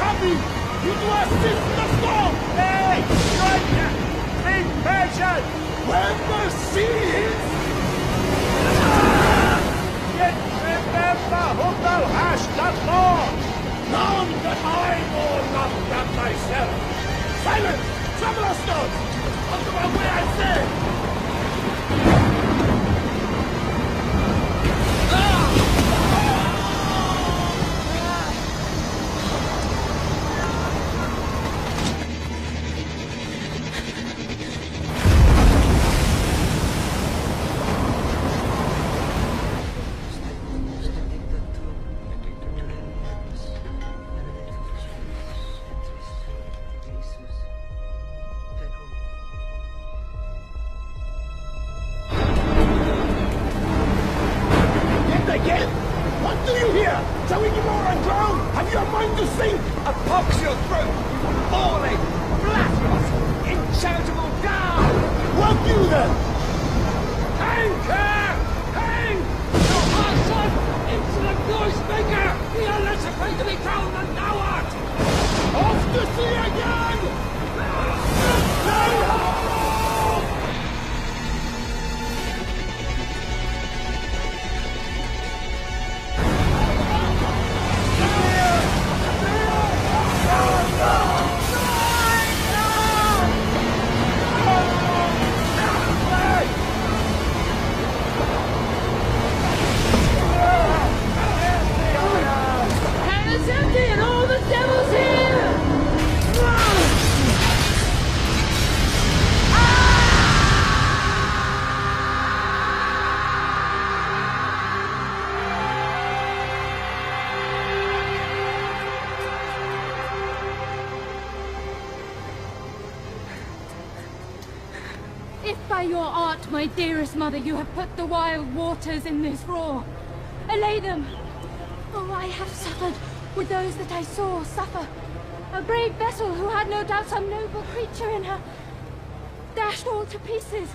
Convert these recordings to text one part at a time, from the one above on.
coming! You to assist the storm! Hey! Striker! Be patient! When the sea hits... Yet remember who thou hast not Lord! None that I know not that myself! Silence! Traveler stones! Out of my way, I say! Again? What do you hear? Shall we give over and drown? Have you a mind to sink? A pox your throat! Falling! Blasphemous! Incharitable down! What you then? Anchor! Hang! Your hard son! Insolent noise maker! We are less afraid to be drowned than thou art! Off to sea again! If by your art, my dearest mother, you have put the wild waters in this roar, allay them. Oh, I have suffered with those that I saw suffer. A brave vessel who had no doubt some noble creature in her, dashed all to pieces.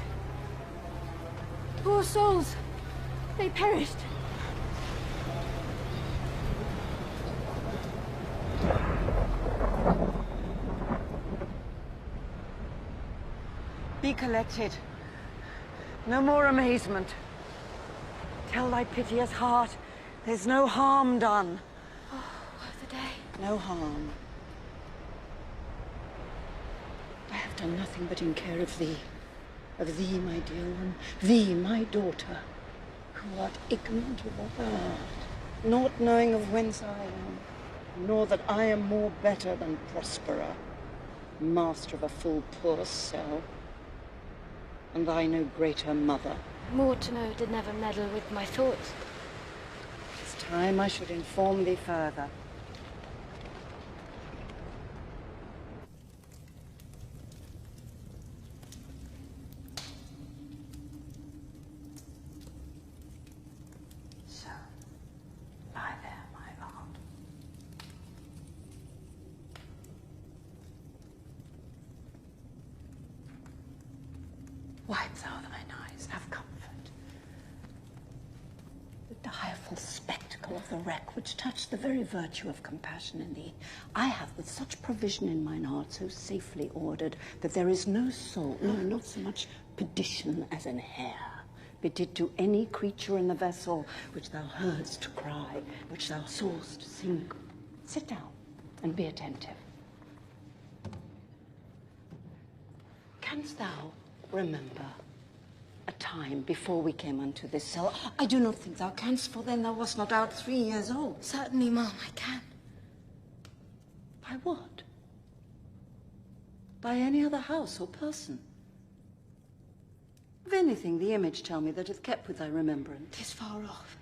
Poor souls, they perished. Be collected. No more amazement. Tell thy piteous heart, there's no harm done. Oh, woe the day. No harm. I have done nothing but in care of thee, my dear one, thee, my daughter, who art ignorant of what thou art, not knowing of whence I am, nor that I am more better than Prosperer, master of a full poor cell, and thy no greater mother. More to know did never meddle with my thoughts. It's time I should inform thee further. So, lie there, my lord. Wipe thou thine eyes, have comfort. The direful spectacle of the wreck which touched the very virtue of compassion in thee, I have with such provision in mine heart so safely ordered that there is no soul, no, not so much perdition as an hair, betid to any creature in the vessel which thou heardst cry, which thou saw'st sink. Sit down and be attentive. Canst thou remember a time before we came unto this cell? I do not think thou canst, for then thou wast not out 3 years old. Certainly, Mom, I can. By what? By any other house or person? Of anything the image tell me that hath kept with thy remembrance? 'Tis far off,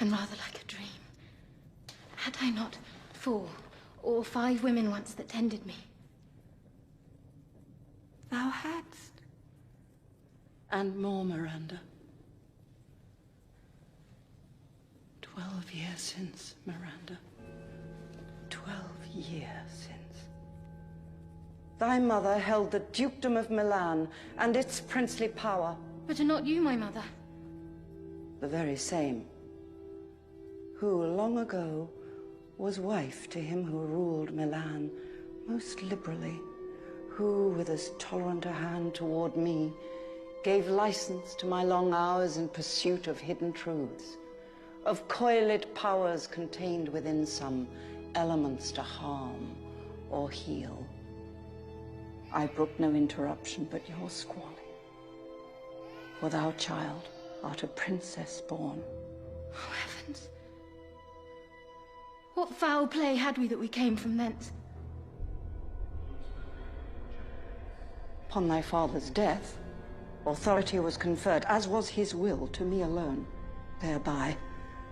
and rather like a dream. Had I not 4 or 5 women once that tended me? Thou hadst. And more, Miranda. 12 years since, Miranda. 12 years since. Thy mother held the dukedom of Milan and its princely power. But are not you my mother? The very same. Who, long ago, was wife to him who ruled Milan most liberally, who, with as tolerant a hand toward me, gave license to my long hours in pursuit of hidden truths, of coiled powers contained within some elements to harm or heal. I brook no interruption but your squalling. For thou, child, art a princess born. Oh, heavens. What foul play had we that we came from thence? Upon thy father's death, authority was conferred, as was his will, to me alone, thereby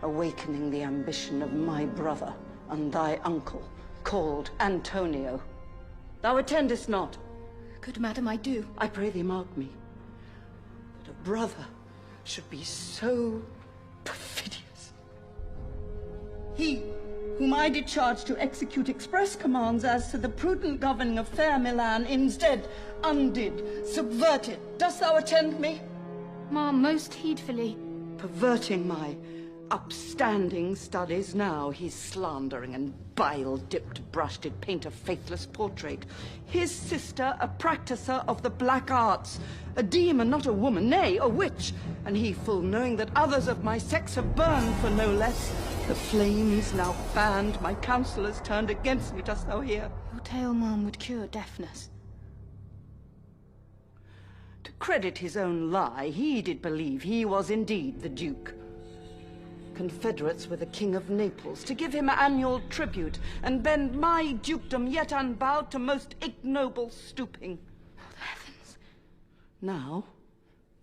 awakening the ambition of my brother and thy uncle, called Antonio. Thou attendest not. Good madam, I do. I pray thee mark me, that a brother should be so perfidious. He, whom I did charge to execute express commands as to the prudent governing of fair Milan, instead undid, subverted. Dost thou attend me? Ma, most heedfully. Perverting my upstanding studies, now he's slandering and bile-dipped brush did paint a faithless portrait. His sister a practicer of the black arts, a demon, not a woman, nay, a witch, and he full knowing that others of my sex have burned for no less. The flames now fanned, my counsellors turned against me, dost thou hear? Your tale, ma'am, would cure deafness. To credit his own lie, he did believe he was indeed the Duke. Confederates with the King of Naples, to give him annual tribute, and bend my dukedom yet unbowed to most ignoble stooping. Oh, the heavens. Now,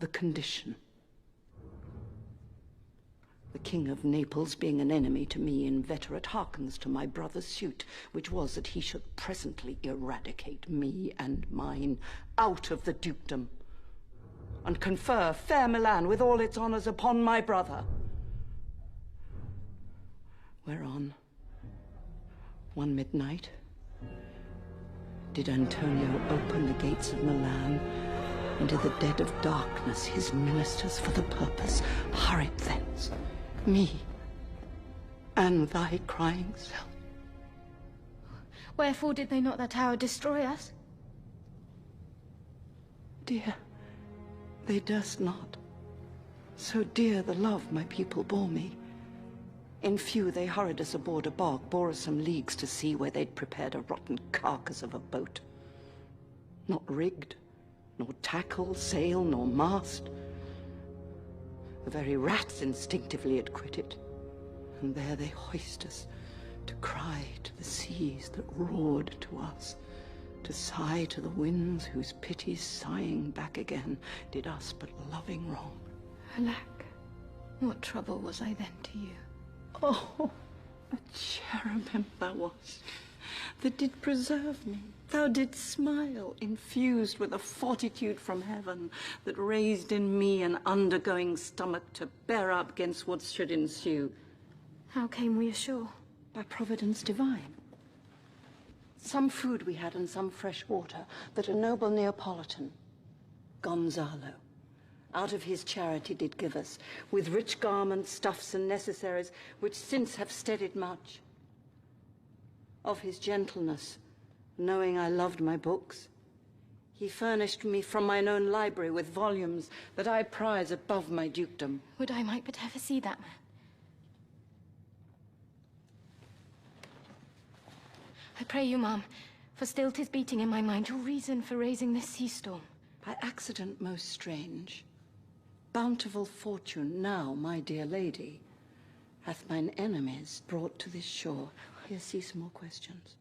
the condition. The King of Naples, being an enemy to me inveterate, hearkens to my brother's suit, which was that he should presently eradicate me and mine out of the dukedom, and confer fair Milan with all its honours upon my brother. Whereon, one midnight, did Antonio open the gates of Milan, and in the dead of darkness his ministers for the purpose hurried thence, me and thy crying self. Wherefore did they not that hour destroy us? Dear, they durst not. So dear the love my people bore me. In few they hurried us aboard a bark, bore us some leagues to sea, where they'd prepared a rotten carcass of a boat. Not rigged, nor tackle, sail, nor mast. The very rats instinctively had quit it, and there they hoist us, to cry to the seas that roared to us, to sigh to the winds whose pities sighing back again did us but loving wrong. Alack, what trouble was I then to you? Oh, a cherubim thou wast, that did preserve me. Thou didst smile, infused with a fortitude from heaven, that raised in me an undergoing stomach to bear up against what should ensue. How came we ashore? By providence divine. Some food we had and some fresh water, that a noble Neapolitan, Gonzalo, out of his charity did give us, with rich garments, stuffs, and necessaries, which since have steadied much. Of his gentleness, knowing I loved my books, he furnished me from mine own library with volumes that I prize above my dukedom. Would I might but ever see that man. I pray you, ma'am, for still 'tis beating in my mind your reason for raising this sea storm. By accident most strange, bountiful fortune now, my dear lady, hath mine enemies brought to this shore. Here, see some more questions.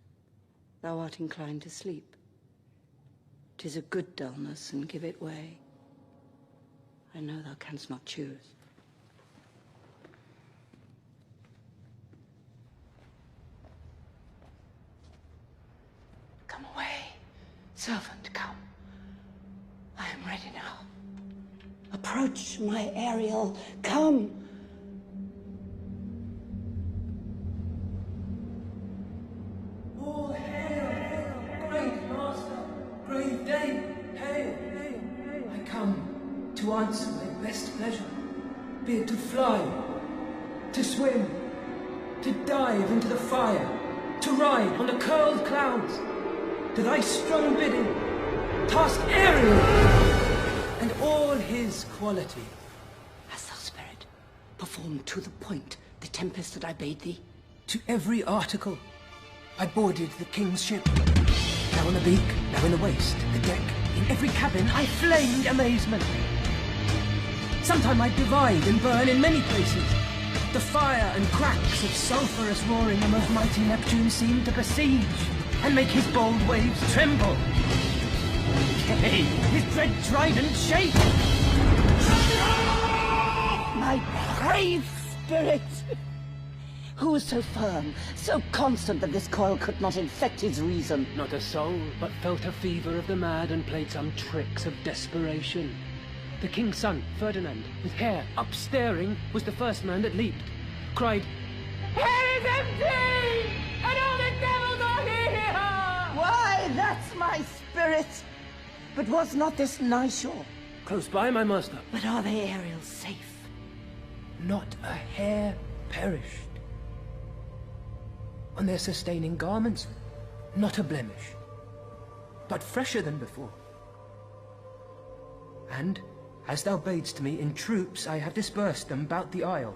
Thou art inclined to sleep. 'Tis a good dullness, and give it way. I know thou canst not choose. Come away, servant, come. I am ready now. Approach, my Ariel, come. All hail, great master, brave dame, hail, hail, hail. I come to answer my best pleasure, be it to fly, to swim, to to dive into the fire, to ride on the curled clouds, to thy strong bidding, task Ariel, and all his quality. Hast thou, spirit, performed to the point the tempest that I bade thee? To every article, I boarded the king's ship. Now in the beak, now in the waist, the deck. In every cabin, I flamed amazement. Sometime I'd divide and burn in many places. The fire and cracks of sulphurous roaring the most mighty Neptune seemed to besiege and make his bold waves tremble. Yea, his dread trident shake. My brave spirit! Who was so firm, so constant that this coil could not infect his reason? Not a soul, but felt a fever of the mad and played some tricks of desperation. The king's son, Ferdinand, with hair upstaring, was the first man that leaped, cried, Hell is empty! And all the devils are here! Why, that's my spirit! But was not this nigh shore? Close by, my master. But are they, Ariel, safe? Not a hair perished. On their sustaining garments, not a blemish, but fresher than before. And, as thou badest me, in troops I have dispersed them about the isle.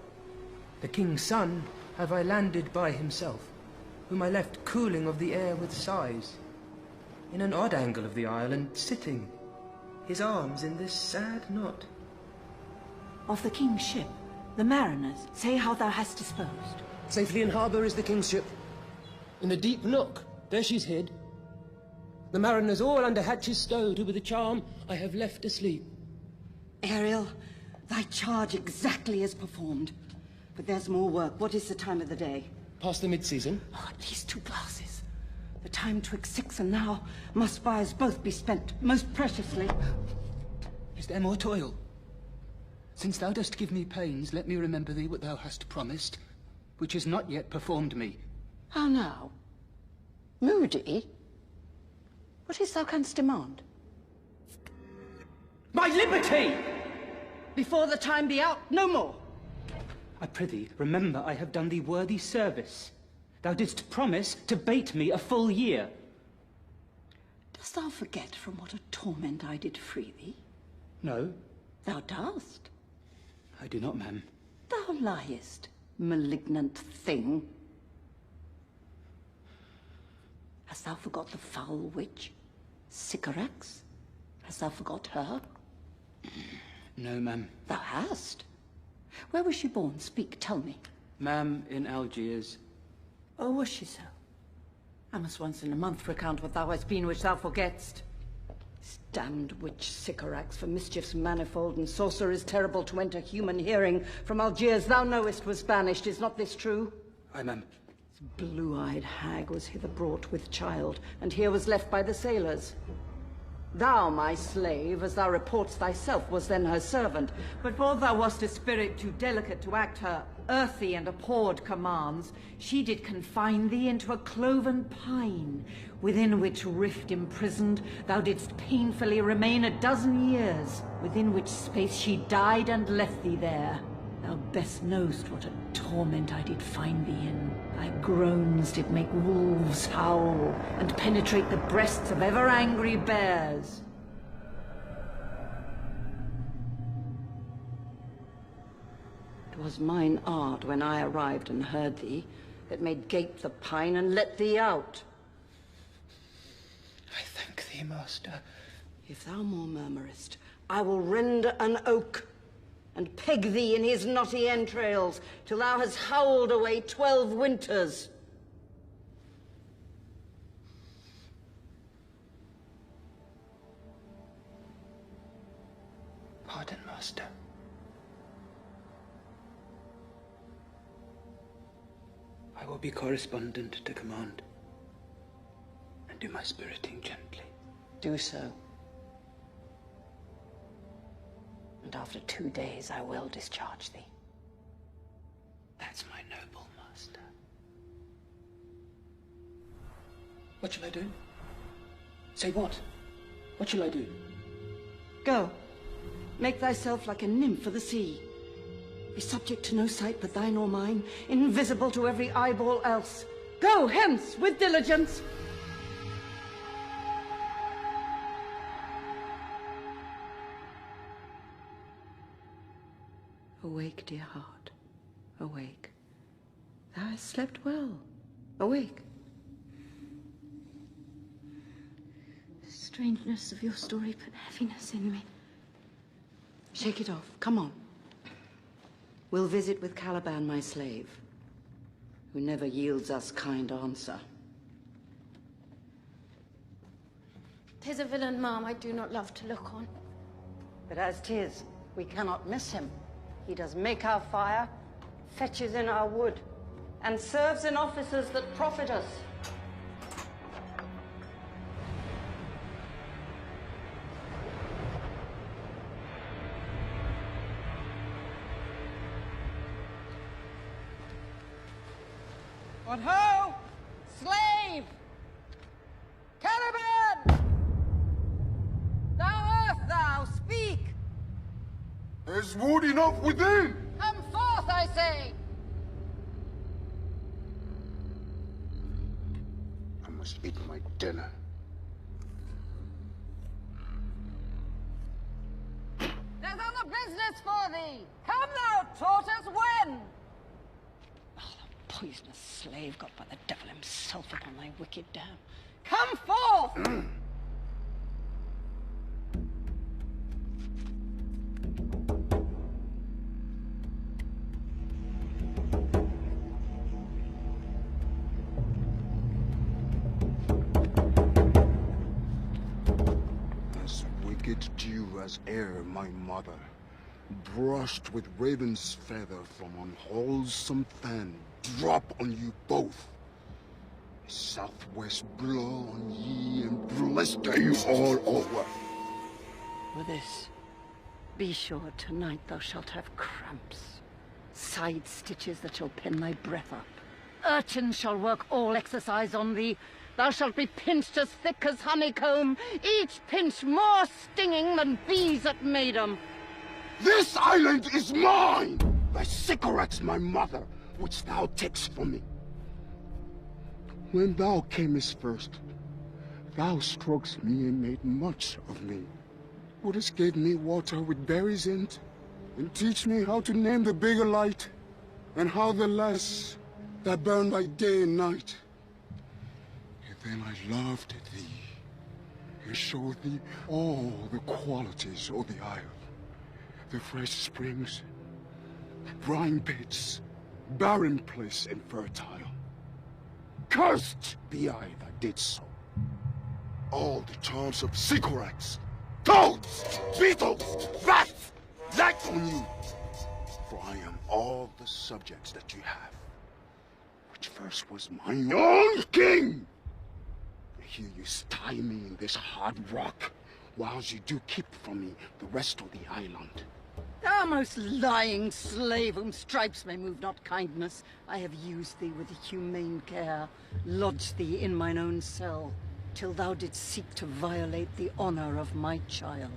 The king's son have I landed by himself, whom I left cooling of the air with sighs, in an odd angle of the isle, and sitting, his arms in this sad knot. Of the king's ship, the mariners, say how thou hast disposed. Safely in harbour is the king's ship. In a deep nook, there she's hid. The mariners all under hatches stowed, who with a charm I have left asleep. Ariel, thy charge exactly is performed. But there's more work. What is the time of the day? Past the mid-season? Oh, at least 2 glasses. The time 'twixt 6 and now must by us both be spent most preciously. Is there more toil? Since thou dost give me pains, let me remember thee what thou hast promised, which is not yet performed me. How now? Moody? What is thou canst demand? My liberty! Before the time be out, no more. I prithee, remember I have done thee worthy service. Thou didst promise to bait me a full year. Dost thou forget from what a torment I did free thee? No, Thou dost. I do not, ma'am. Thou liest, malignant thing. Hast thou forgot the foul witch, Sycorax? Hast thou forgot her? No, ma'am. Thou hast. Where was she born? Speak, tell me. Ma'am, in Algiers. Oh, was she so? I must once in a month recount what thou hast been which thou forgett'st. This damned witch Sycorax, for mischiefs manifold and sorceries terrible to enter human hearing, from Algiers thou knowest was banished. Is not this true? Aye, ma'am. This blue-eyed hag was hither brought with child, and here was left by the sailors. Thou, my slave, as thou reportst thyself, was then her servant. But for thou wast a spirit too delicate to act her earthy and abhorred commands, she did confine thee into a cloven pine, within which rift imprisoned thou didst painfully remain 12 years, within which space she died and left thee there. Thou best knowst what a torment I did find thee in. Thy groans did make wolves howl, and penetrate the breasts of ever-angry bears. It was mine art, when I arrived and heard thee, that made gape the pine and let thee out. I thank thee, master. If thou more murmurest, I will rend an oak, and peg thee in his knotty entrails, till thou hast howled away 12 winters. Pardon, master. I will be correspondent to command, and do my spiriting gently. Do so. And after 2 days I will discharge thee. That's my noble master. What shall I do? Say what? What shall I do? Go. Make thyself like a nymph of the sea. Be subject to no sight but thine or mine, invisible to every eyeball else. Go hence with diligence. Awake, dear heart, awake. Thou hast slept well. Awake. The strangeness of your story put heaviness in me. Shake it off. Come on. We'll visit with Caliban, my slave, who never yields us kind answer. 'Tis a villain, ma'am, I do not love to look on. But as 'tis, we cannot miss him. He does make our fire, fetches in our wood, and serves in offices that profit us. But ho! Slave! Caliban! Thou earth thou, speak! There's wood enough within! Come forth, I say! I must eat my dinner. There's other business for thee! Come thou, tortoise, when? Oh, the poisonous slave got by the devil himself upon thy wicked dam. Come forth! As wicked dew as air, my mother, brushed with raven's feather from unwholesome fan, drop on you both. A southwest blow on ye and blister you all over. For this, be sure tonight thou shalt have cramps, side stitches that shall pen thy breath up. Urchins shall work all exercise on thee. Thou shalt be pinched as thick as honeycomb, each pinch more stinging than bees at Maydom. This island is mine! By Sycorax, my mother, which thou takest from me. When thou camest first, thou strokest me and made much of me. Wouldst give me water with berries in it, and teach me how to name the bigger light, and how the less that burn by day and night. And then I loved thee, and showed thee all the qualities of the isle. The fresh springs, brine beds, barren place and fertile. Cursed be I that did so. All the charms of Sycorax, toads, beetles, rats, light on you. For I am all the subjects that you have, which first was mine own king. And here you stye me in this hard rock, whilst you do keep from me the rest of the island. Thou most lying slave, whom stripes may move not kindness, I have used thee with humane care, lodged thee in mine own cell, till thou didst seek to violate the honor of my child.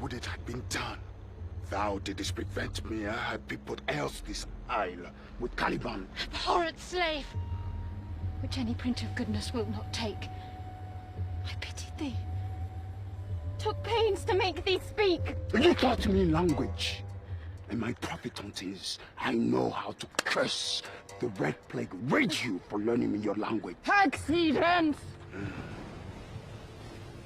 Would it had been done? Thou didst prevent me, had people else this isle with Caliban. Abhorrent slave, which any print of goodness will not take. I pitied thee, took pains to make thee speak. You taught me language. In my prophet huntings, I know how to curse the Red Plague. Rage you for learning me your language. Hagseed hence!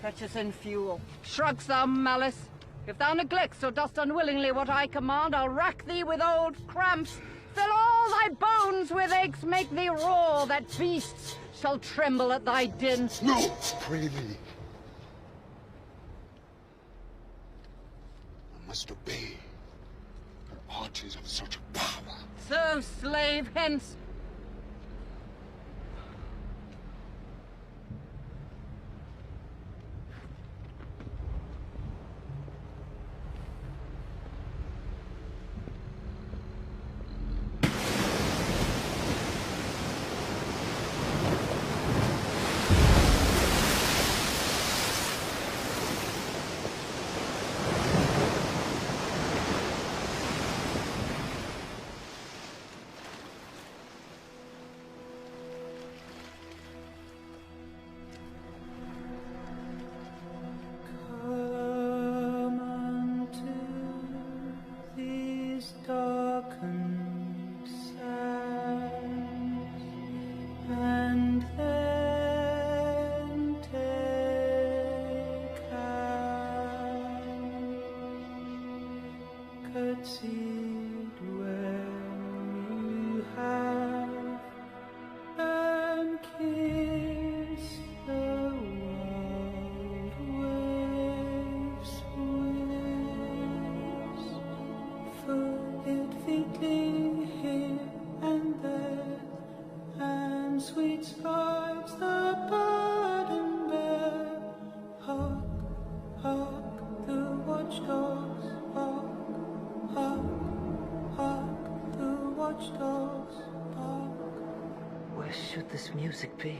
Fetch us in fuel. Shrugs thou malice. If thou neglectst or dost unwillingly what I command, I'll rack thee with old cramps, fill all thy bones with aches, make thee roar, that beasts shall tremble at thy din. No, pray thee. I must obey the arches of such power. So, slave, hence! Where should this music be?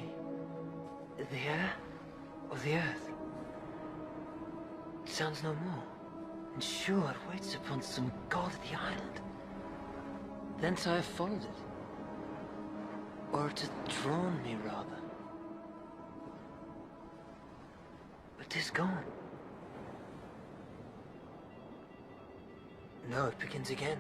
The air or the earth? It sounds no more, and sure it waits upon some god of the island. Thence I have followed it. Or it hath drawn me, rather. But 'tis gone. No, it begins again.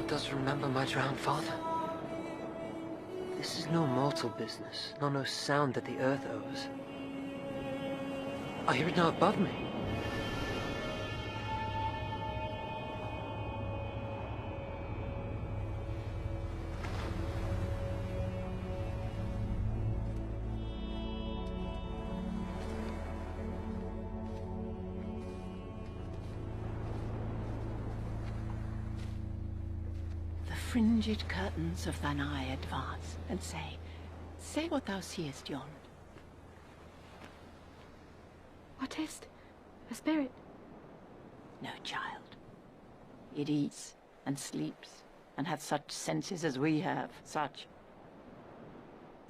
Does remember my drowned father. This is no mortal business, nor no sound that the earth owes. I hear it now above me. Fringed curtains of thine eye advance, and say what thou seest yond. What is't? A spirit? No, child. It eats and sleeps, and hath such senses as we have, such.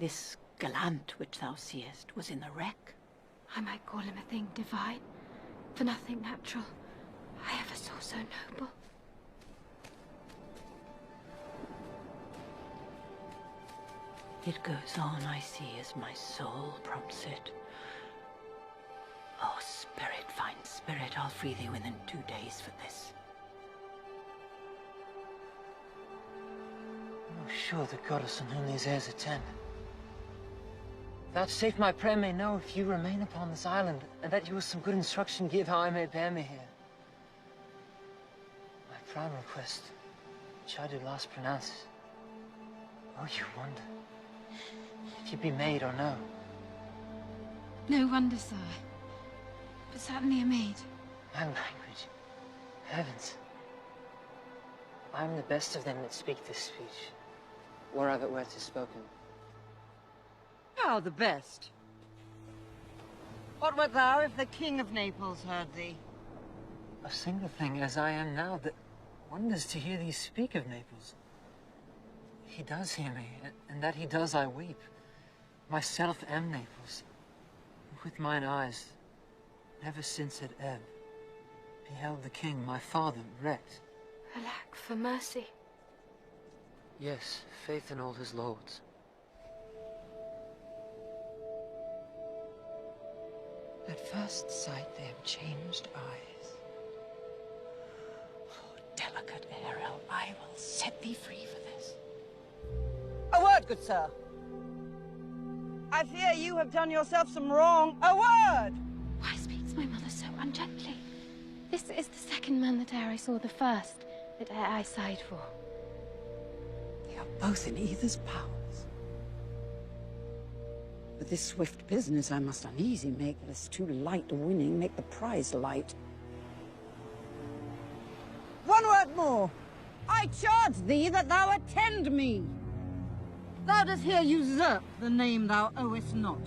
This gallant which thou seest was in the wreck. I might call him a thing divine, for nothing natural I ever saw so noble. It goes on, I see, as my soul prompts it. Oh, spirit, fine spirit, I'll free thee within 2 days for this. Oh, sure the goddess on whom these airs attend. Vouchsafe my prayer may know if you remain upon this island, and that you will some good instruction give how I may bear me here. My prime request, which I do last pronounce, oh, you wonder. If you be maid or no. No wonder, sir. But certainly a maid. My language. Heavens. I am the best of them that speak this speech, whereof it were 'tis spoken. How the best? What wert thou if the King of Naples heard thee? A single thing as I am now that wonders to hear thee speak of Naples. He does hear me, and that he does I weep. Myself am Naples. With mine eyes, never since at ebb, beheld the king, my father, wrecked. Alack for mercy. Yes, faith in all his lords. At first sight they have changed eyes. Oh, delicate Ariel, I will set thee free for this. A word, good sir. I fear you have done yourself some wrong. A word! Why speaks my mother so ungently? This is the second man that ere I saw the first, that ere I sighed for. They are both in either's powers. But this swift business I must uneasy make, lest too light winning make the prize light. One word more. I charge thee that thou attend me. Thou dost here usurp the name thou owest not,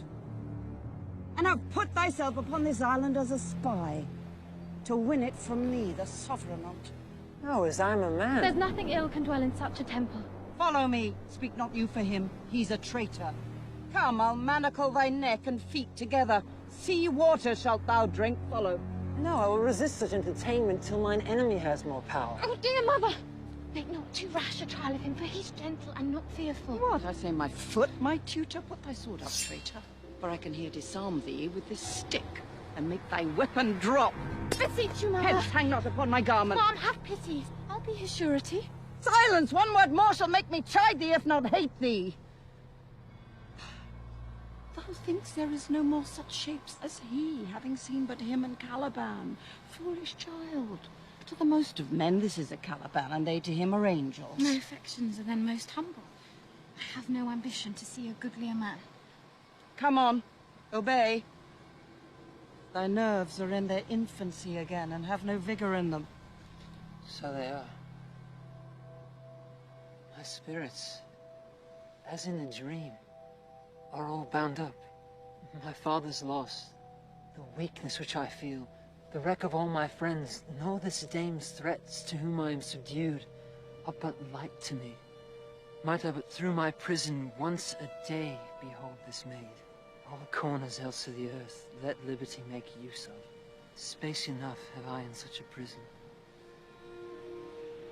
and have put thyself upon this island as a spy, to win it from me, the sovereignant. No, as I'm a man. There's nothing ill can dwell in such a temple. Follow me. Speak not you for him. He's a traitor. Come, I'll manacle thy neck and feet together. Sea water shalt thou drink. Follow. No, I will resist such entertainment till mine enemy has more power. Oh, dear mother! Make not too rash a trial of him, for he's gentle and not fearful. What, I say my foot, my tutor? Put thy sword up, traitor, for I can here disarm thee with this stick, and make thy weapon drop. Beseech you, mother. Hence, hang not upon my garment. Mom, have pity. I'll be his surety. Silence! One word more shall make me chide thee, if not hate thee. Thou thinks there is no more such shapes as he, having seen but him and Caliban. Foolish child. To the most of men, this is a Caliban, and they to him are angels. My affections are then most humble. I have no ambition to see a goodlier man. Come on, obey. Thy nerves are in their infancy again, and have no vigor in them. So they are. My spirits, as in a dream, are all bound up. My father's loss, the weakness which I feel, the wreck of all my friends, and all this dame's threats to whom I am subdued, are but light to me. Might I but through my prison once a day behold this maid. All corners else of the earth let liberty make use of. Space enough have I in such a prison.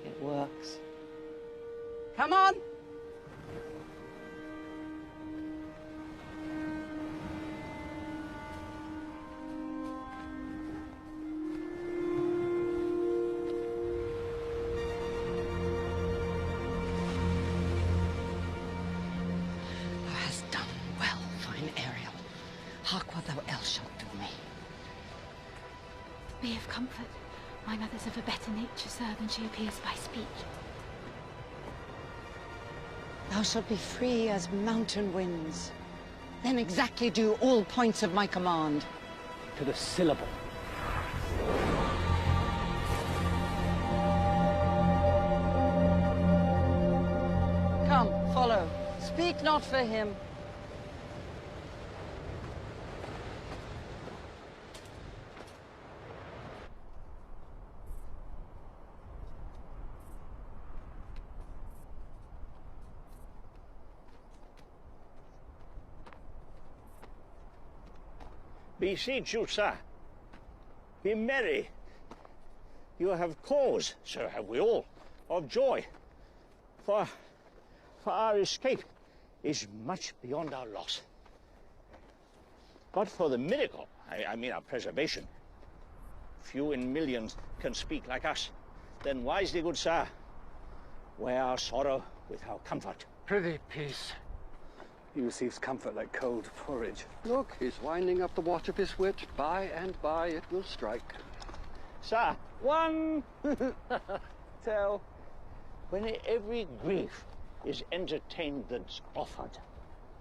It works. Come on! Hark what thou else shalt do me. Be of comfort. My mother's of a better nature, sir, than she appears by speech. Thou shalt be free as mountain winds. Then exactly do all points of my command. To the syllable. Come, follow. Speak not for him. Beseech you, sir. Be merry. You have cause, so have we all, of joy. For our escape is much beyond our loss. But for the miracle, I mean our preservation, few in millions can speak like us. Then wisely, good sir, weigh our sorrow with our comfort. Prithee, peace. He receives comfort like cold porridge. Look, he's winding up the watch of his wit. By and by it will strike. Sir, one tell, when every grief is entertained that's offered,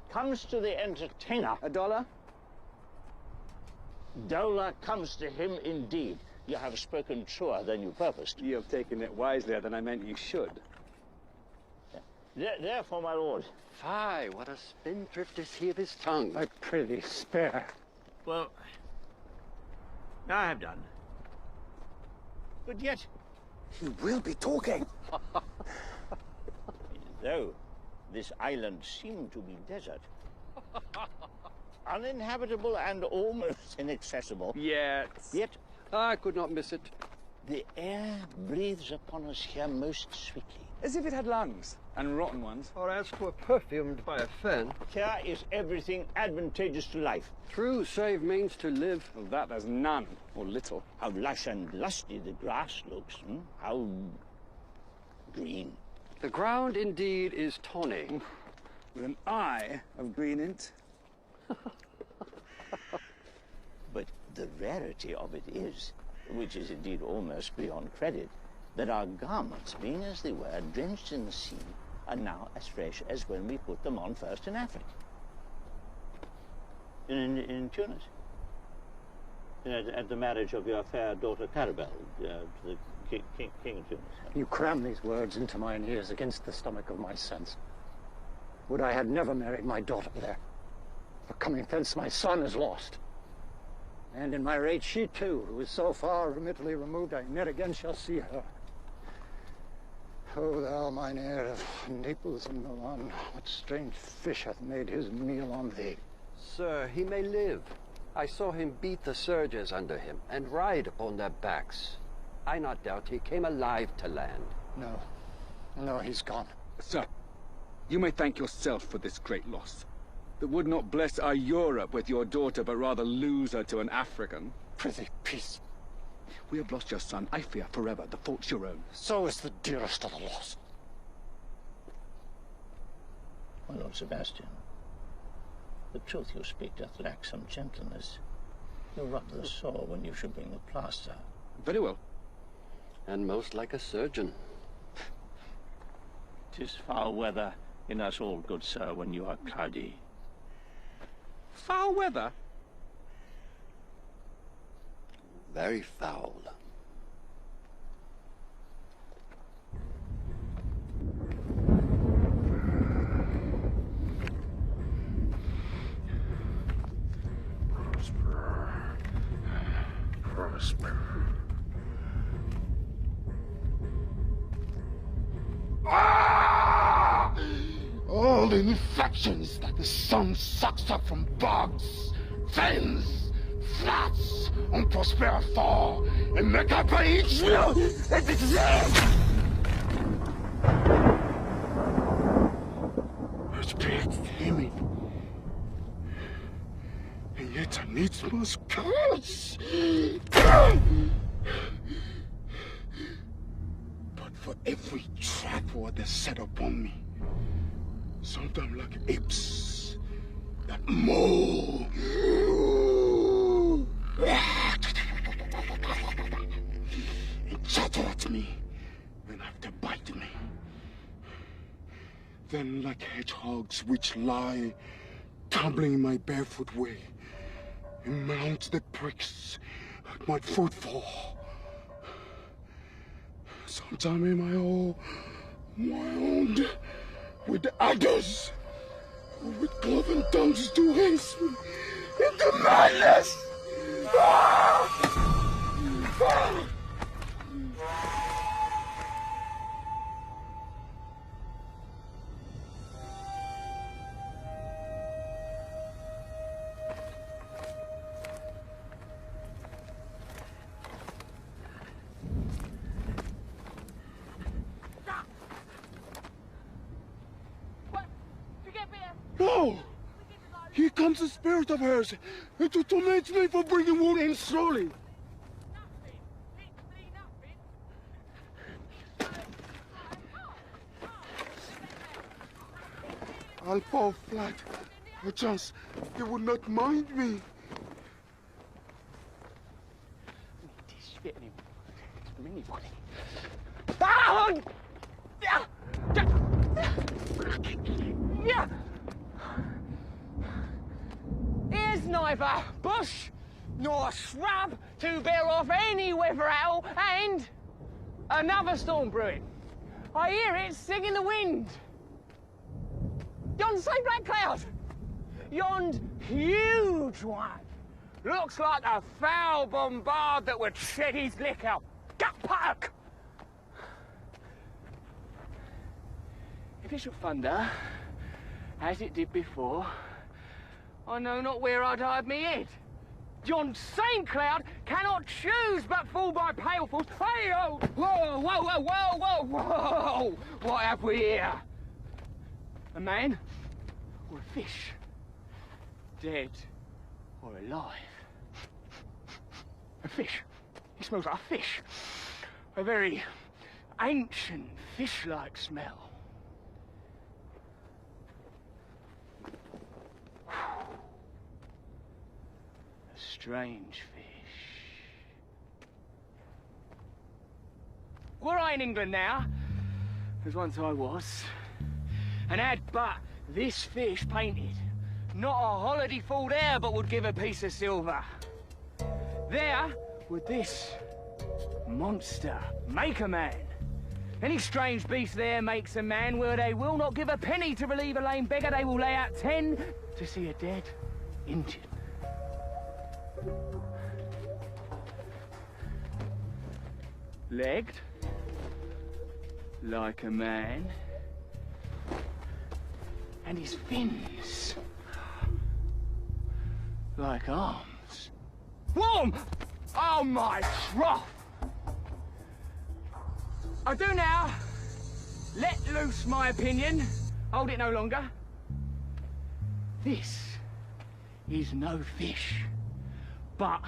comes to the entertainer $1? Dolour comes to him indeed. You have spoken truer than you purposed. You have taken it wiselier than I meant you should. Therefore, my lord. Fie, what a spendthrift is he of his tongue. I prithee, spare. Well, I have done. But yet, He will be talking. though this island seemed to be desert, uninhabitable and almost inaccessible, Yes. yet I could not miss it. the air breathes upon us here most sweetly. As if it had lungs, and rotten ones. Or as 'twere perfumed by a fen. Here is everything advantageous to life. True save means to live. Well, that there's none, or little. How lush and lusty the grass looks, how green. The ground indeed is tawny. With an eye of green int. But the rarity of it is, which is indeed almost beyond credit, that our garments, being as they were, drenched in the sea, are now as fresh as when we put them on first in Africa. In Tunis. At the marriage of your fair daughter Carabel to the king of Tunis. You cram these words into mine ears against the stomach of my sense. Would I had never married my daughter there. For coming thence my son is lost. And in my rage she too, who is so far from Italy removed, I ne'er again shall see her. O thou, mine heir of Naples and Milan, what strange fish hath made his meal on thee? Sir, he may live. I saw him beat the surges under him and ride upon their backs. I not doubt he came alive to land. No, No, he's gone. Sir, you may thank yourself for this great loss. That would not bless our Europe with your daughter, but rather lose her to an African. Prithee, peace. We have lost your son, I fear, forever. The fault's your own. So is the dearest of the lost. My Lord Sebastian, the truth you speak doth lack some gentleness. You rub the sore when you should bring the plaster. Very well. And most like a surgeon. 'Tis foul weather in us all, good sir, when you are cloudy. Foul weather? Very foul. Prosper. All the infections that the sun sucks up from bogs, fens, flats, on Prospera fall and make up by each will. It's big, Amy. And yet I needs must curse. But for every trap what they set upon me, sometimes like apes that maul and chatter at me and have to bite me. Then like hedgehogs which lie tumbling in my barefoot way and mount the pricks at my footfall. Sometimes am I all wound with the others, with cloven tongues to haste me into madness. No! Here comes the spirit of hers, and to torment me for bringing wood in slowly. I'll fall flat. Perchance they would not mind me. Here's neither bush nor shrub to bear off any weather owl, and another storm brewing. I hear it sing in the wind. Yond say black cloud. Yond huge one. Looks like a foul bombard that would shed his liquor. Gut puck! If it should thunder, as it did before, I know not where I'd hide me head. Yon same cloud cannot choose but fall by pailfuls. Hey, oh! Whoa, whoa, whoa, whoa, whoa, whoa! What have we here? A man or a fish? Dead or alive? A fish. He smells like a fish. A very ancient fish-like smell. Strange fish. Were I in England now, as once I was, and had but this fish painted, not a holiday fall there but would give a piece of silver. There would this monster make a man. Any strange beast there makes a man where they will not give a penny to relieve a lame beggar. They will lay out 10 to see a dead Indian. Legged, like a man, and his fins, like arms. Warm! Oh my trough! I do now let loose my opinion. Hold it no longer. This is no fish, but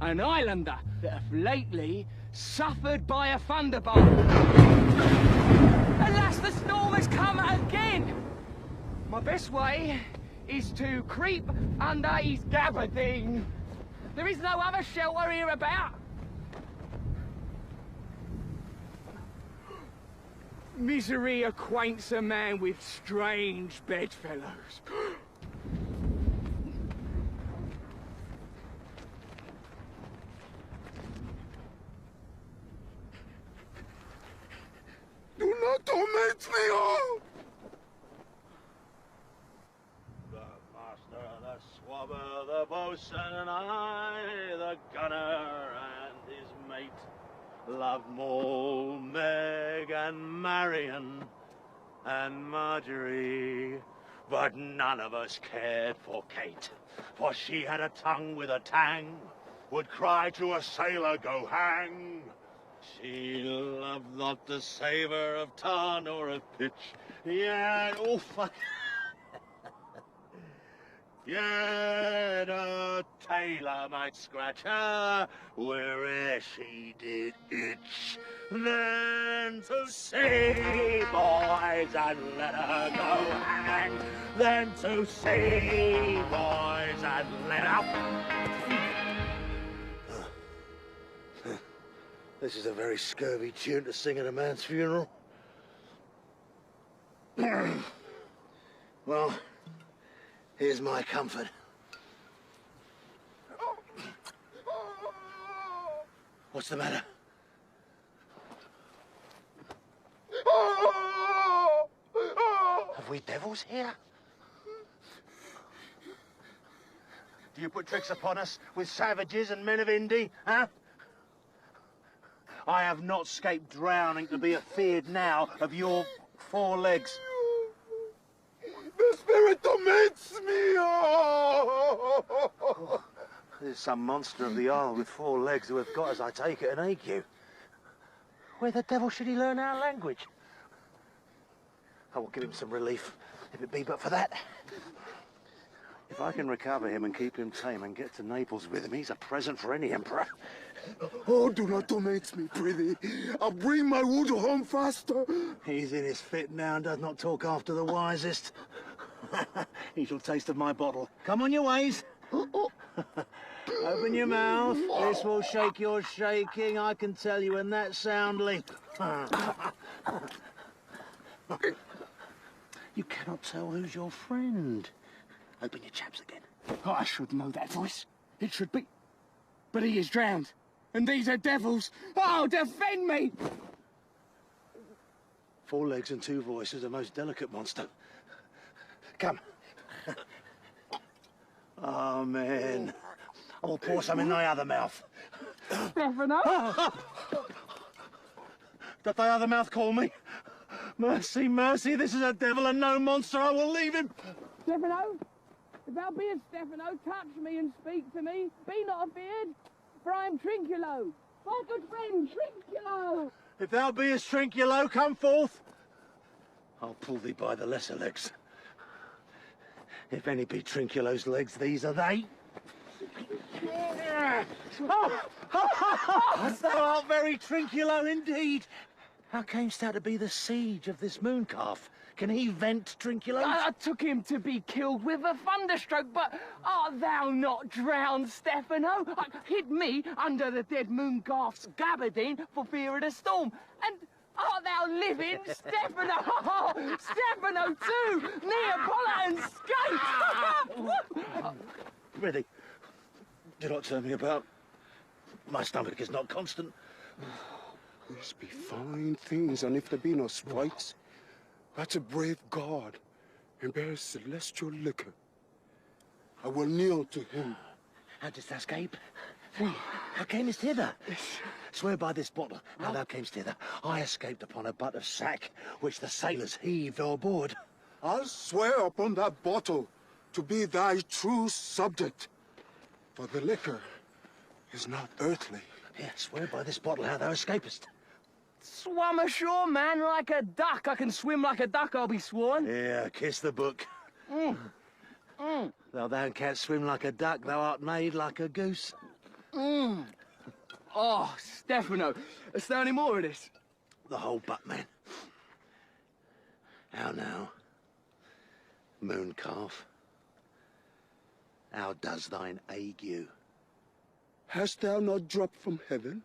an islander that have lately suffered by a thunderbolt. Alas, the storm has come again. My best way is to creep under his gabardine. There is no other shelter here about. Misery acquaints a man with strange bedfellows. Do not torment me, oh! The master, the swabber, the boatswain, and I, the gunner, and his mate, loved Moll, Meg, and Marion, and Marjorie. But none of us cared for Kate, for she had a tongue with a tang, would cry to a sailor, go hang. She loved not the savour of tar nor of pitch, yet, oh fuck, yet a tailor might scratch her where'er she did itch. Then to sea, boys, and let her go hang. Then to sea, boys, and let her... This is a very scurvy tune to sing at a man's funeral. Well, here's my comfort. What's the matter? Have we devils here? Do you put tricks upon us with savages and men of Indy, huh? I have not escaped drowning to be afeard now of your 4 legs. The spirit torments me! Oh! There's some monster of the isle with 4 legs who have got, as I take it, an ague. Where the devil should he learn our language? I will give him some relief, if it be but for that. If I can recover him and keep him tame and get to Naples with him, he's a present for any emperor. Oh, do not torment me, prithee. I'll bring my wood home faster. He's in his fit now and does not talk after the wisest. He shall taste of my bottle. Come on your ways. Open your mouth. This will shake your shaking, I can tell you, and that soundly. You cannot tell who's your friend. Open your chaps again. Oh, I should know that voice. It should be. But he is drowned. And these are devils. Oh, defend me! 4 legs and 2 voices, a most delicate monster. Come. Amen. I will pour some in thy other mouth. Stefano? Doth thy other mouth call me? Mercy, mercy, this is a devil and no monster. I will leave him. Stefano? If thou beest Stefano, touch me and speak to me. Be not afeard, for I am Trinculo, my good friend, Trinculo. If thou beest Trinculo, come forth. I'll pull thee by the lesser legs. If any be Trinculo's legs, these are they. Thou art very Trinculo indeed. How camest thou to be the siege of this moon calf? Can he vent Trinculo? I took him to be killed with a thunderstroke, but art thou not drowned, Stefano? Hid me under the dead moon calf's gabardine for fear of the storm. And art thou living, Stefano? Oh, Stefano too, Neapolitan skate! Really? Do not turn me about. My stomach is not constant. These be fine things, and if there be no sprites, that's a brave God and bears celestial liquor. I will kneel to him. How didst thou escape? How camest hither? Swear by this bottle how thou camest hither. I escaped upon a butt of sack, which the sailors heaved o'erboard. I'll swear upon that bottle to be thy true subject, for the liquor is not earthly. Here, swear by this bottle how thou escapest. Swum ashore, man, like a duck. I can swim like a duck, I'll be sworn. Yeah, kiss the book. Though thou canst swim like a duck, thou art made like a goose. Oh, Stefano, is there any more of this? The whole butt, man. How now, moon calf? How does thine ague? Hast thou not dropped from heaven?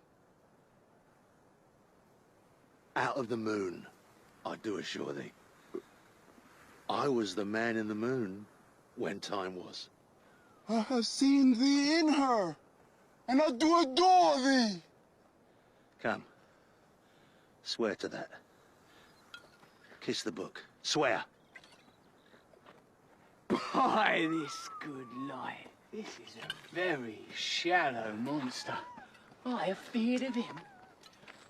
Out of the moon, I do assure thee. I was the man in the moon when time was. I have seen thee in her, and I do adore thee. Come, swear to that. Kiss the book. Swear. By this good light, this is a very shallow monster. I have feared of him.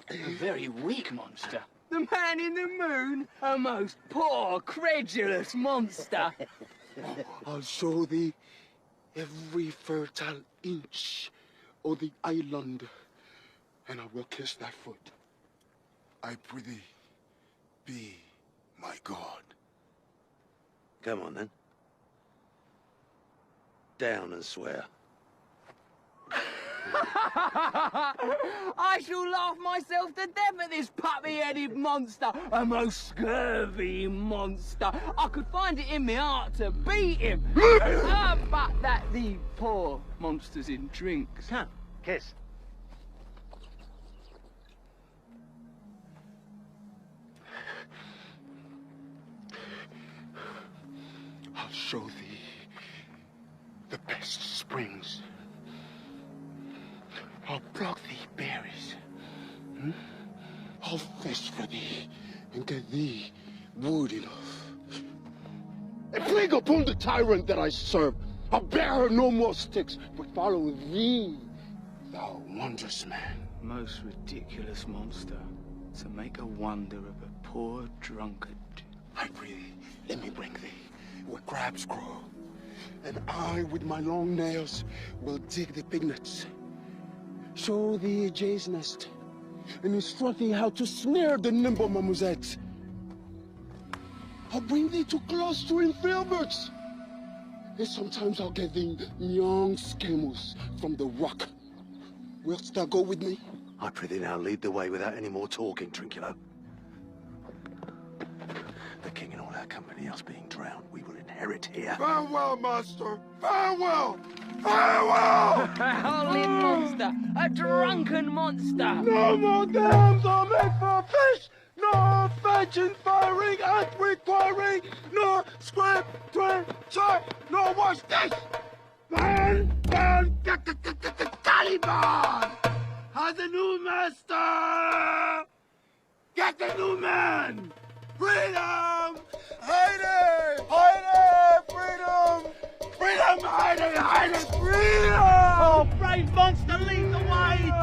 A very weak monster. The man in the moon, a most poor, credulous monster. I'll show thee every fertile inch of the island, and I will kiss thy foot. I prithee, be my God. Come on, then. Down and swear. I shall laugh myself to death at this puppy-headed monster, a most scurvy monster. I could find it in my heart to beat him. But that the poor monster's in drinks. Come, kiss. I'll show thee the best springs. I'll pluck thee berries. I'll fish for thee and get thee wood enough. A plague upon the tyrant that I serve. I'll bear her no more sticks, but follow thee, thou wondrous man. Most ridiculous monster to make a wonder of a poor drunkard. I pray thee, let me bring thee where crabs grow, and I with my long nails will dig the pignets. Show thee a jay's nest, and instruct thee how to snare the nimble marmosets. I'll bring thee to clustering filberts, and sometimes I'll get thee young scamus from the rock. Wilt thou go with me? I prithee now lead the way without any more talking, Trinculo. The king and all our company else being drowned, we will inherit here. Farewell, master! Farewell! Farewell! A howling monster! A drunken monster! No more dams are made for fish! No fetching, firing, and requiring! No scrape, train, chart, no wash dish! Ban! Taliban! Has a new master! Get the new man! Freedom! Heide! Heide! Freedom! Freedom! Heide! Heide! Freedom! Oh, brave monster, lead the way!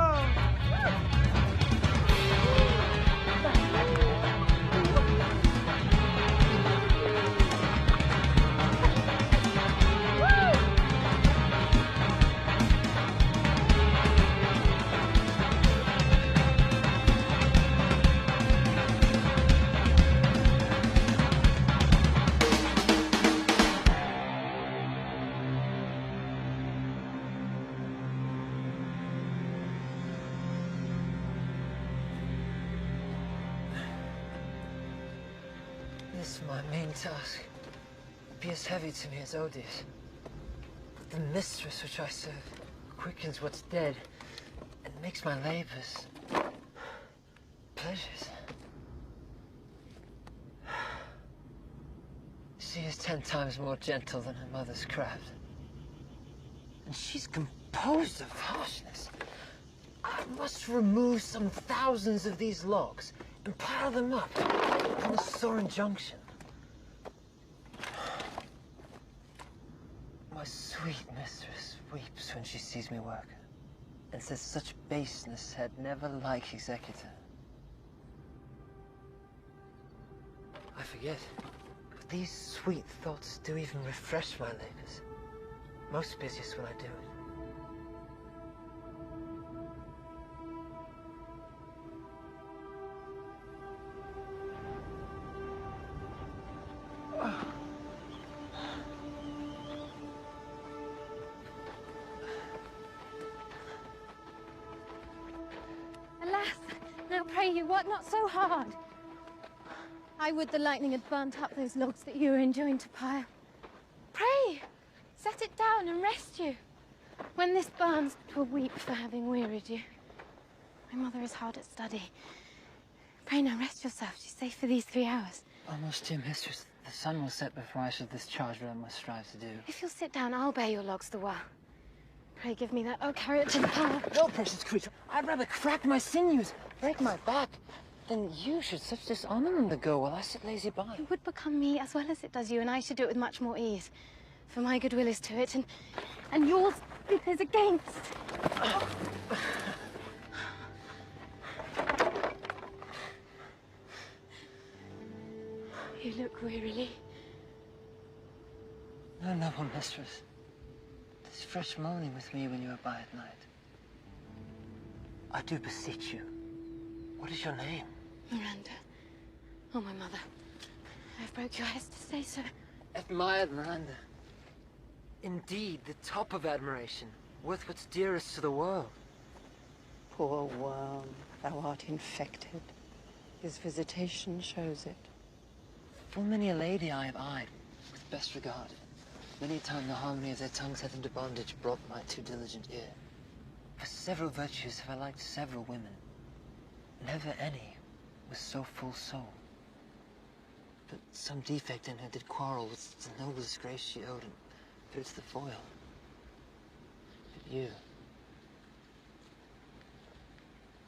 This, my main task, be as heavy to me as odious. But the mistress which I serve quickens what's dead and makes my labors pleasures. She is 10 times more gentle than her mother's craft. And she's composed of harshness. I must remove some thousands of these logs and pile them up on the Soren Junction. My sweet mistress weeps when she sees me work, and says such baseness had never like executor. I forget, but these sweet thoughts do even refresh my labors. Most busiest when I do it. pray you, what not so hard? I would the lightning had burnt up those logs that you were enjoined to pile. Pray, set it down and rest you. When this burns, 'twill weep for having wearied you. My mother is hard at study. Pray now rest yourself, she's safe for these 3 hours. Almost, dear mistress. The sun will set before I shall discharge what I must strive to do. If you'll sit down, I'll bear your logs the while. Pray give me that, I'll carry it to the pile. No, precious creature. I'd rather crack my sinews, break my back, than you should such dishonor undergo while I sit lazy by. It would become me as well as it does you, and I should do it with much more ease. For my goodwill is to it, and yours it is against. You look wearily. No, noble mistress. 'Tis fresh moaning with me when you abide at night. I do beseech you. What is your name? Miranda. Oh, my mother. I've broke your hest to say so. Admired Miranda. Indeed, the top of admiration, worth what's dearest to the world. Poor worm, thou art infected. His visitation shows it. Full many a lady I have eyed with best regard. Many a time the harmony of their tongues hath into bondage brought my too diligent ear. For several virtues have I liked several women. Never any was so full soul. But some defect in her did quarrel with the noblest grace she owed, and put it to the foil. But you,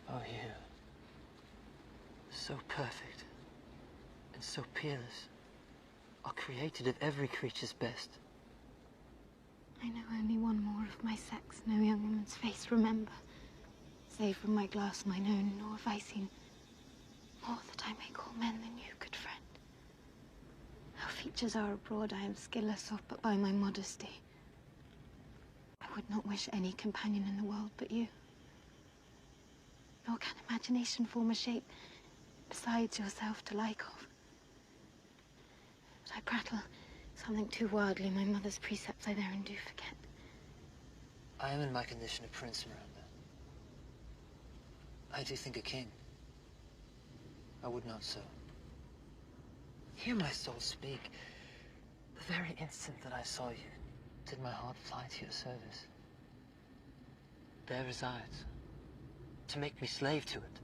oh you, so perfect and so peerless, are created of every creature's best. I know only one more of my sex, no young woman's face remember, save from my glass mine own, nor have I seen more that I may call men than you, good friend. How features are abroad I am skilless of, but by my modesty I would not wish any companion in the world but you. Nor can imagination form a shape besides yourself to like of. But I prattle something too wildly, my mother's precepts I therein do forget. I am in my condition a prince, Miranda. I do think a king. I would not so. Hear my soul speak. The very instant that I saw you, did my heart fly to your service. There resides, to make me slave to it.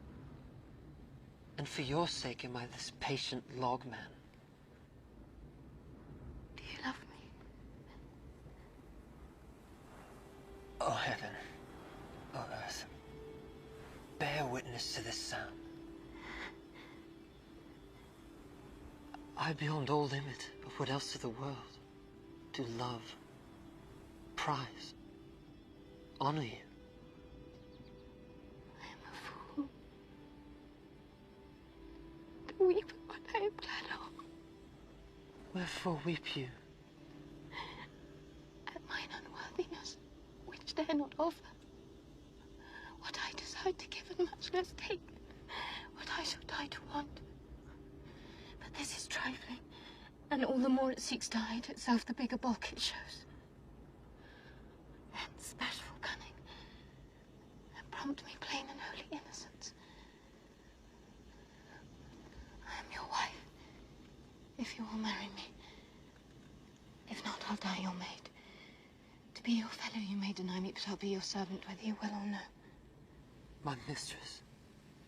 And for your sake am I this patient log man. Do you love me? O heaven, O earth, bear witness to this sound. I beyond all limit of what else of the world do love, prize, honor you. I am a fool. To weep at what I am glad of. Wherefore weep you? At mine unworthiness, which dare not offer. What I decide to give and much less take. What I shall die to want. But this is trifling, and all the more it seeks to hide itself, the bigger bulk it shows. Hence bashful cunning, and prompt me plain and holy innocence. I am your wife, if you will marry me. If not, I'll die your maid. To be your fellow you may deny me, but I'll be your servant whether you will or no. My mistress,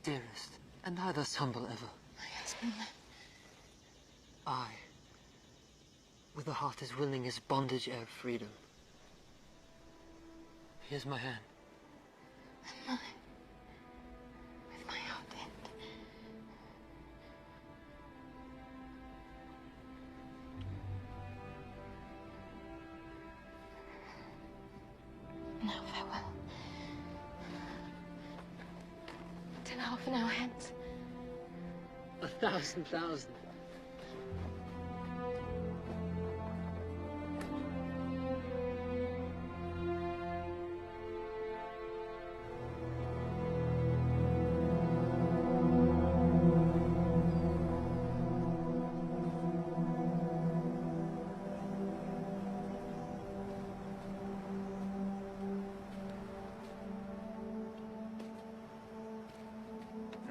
dearest, and I thus humble ever. My husband, then. I, with a heart as willing as bondage ere freedom. Here's my hand. And mine, with my heart in. Now farewell. Till half an hour hence. 1,000,000.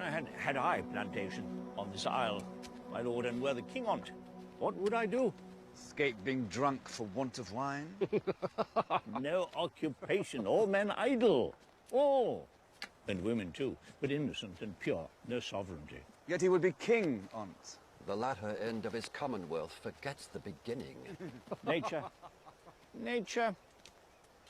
I had Had I plantation on this isle, my lord, and were the king on't, what would I do? Escape being drunk for want of wine? No occupation, all men idle, all. And women too, but innocent and pure, no sovereignty. Yet he would be king on't. The latter end of his commonwealth forgets the beginning. Nature,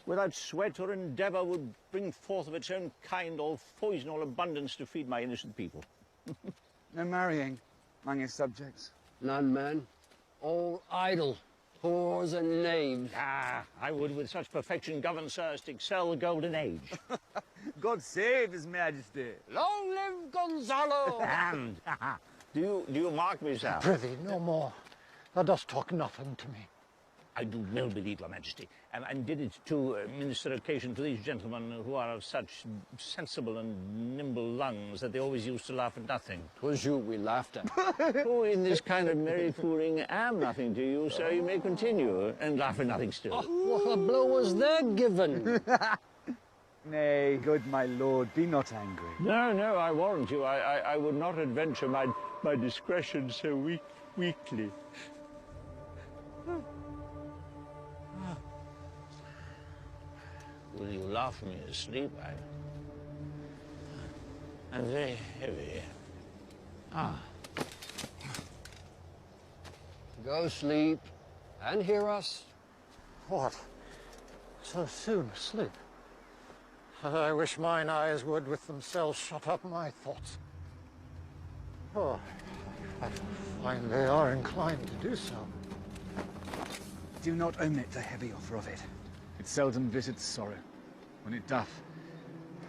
without sweat or endeavour, would bring forth of its own kind all poison, all abundance to feed my innocent people. No marrying among his subjects? None, man. All idle, whores and knaves. Ah, I would with such perfection govern, sir, as to excel the golden age. God save his majesty. Long live Gonzalo! And, do you mark me, sir? Prithee, no more. Thou dost talk nothing to me. I do well believe, your majesty, and did it to minister occasion to these gentlemen who are of such sensible and nimble lungs that they always used to laugh at nothing. 'Twas you we laughed at. Who in this kind of merry fooling am nothing to you, so you may continue and laugh at nothing still. What a blow was there given! Nay, good my lord, be not angry. No, I warrant you, I would not adventure my discretion so weakly. Will you laugh me asleep? I'm very heavy. Go sleep and hear us. What? So soon asleep? I wish mine eyes would with themselves shut up my thoughts. Oh, I find they are inclined to do so. Do not omit the heavy offer of it. It seldom visits sorrow. When it doth,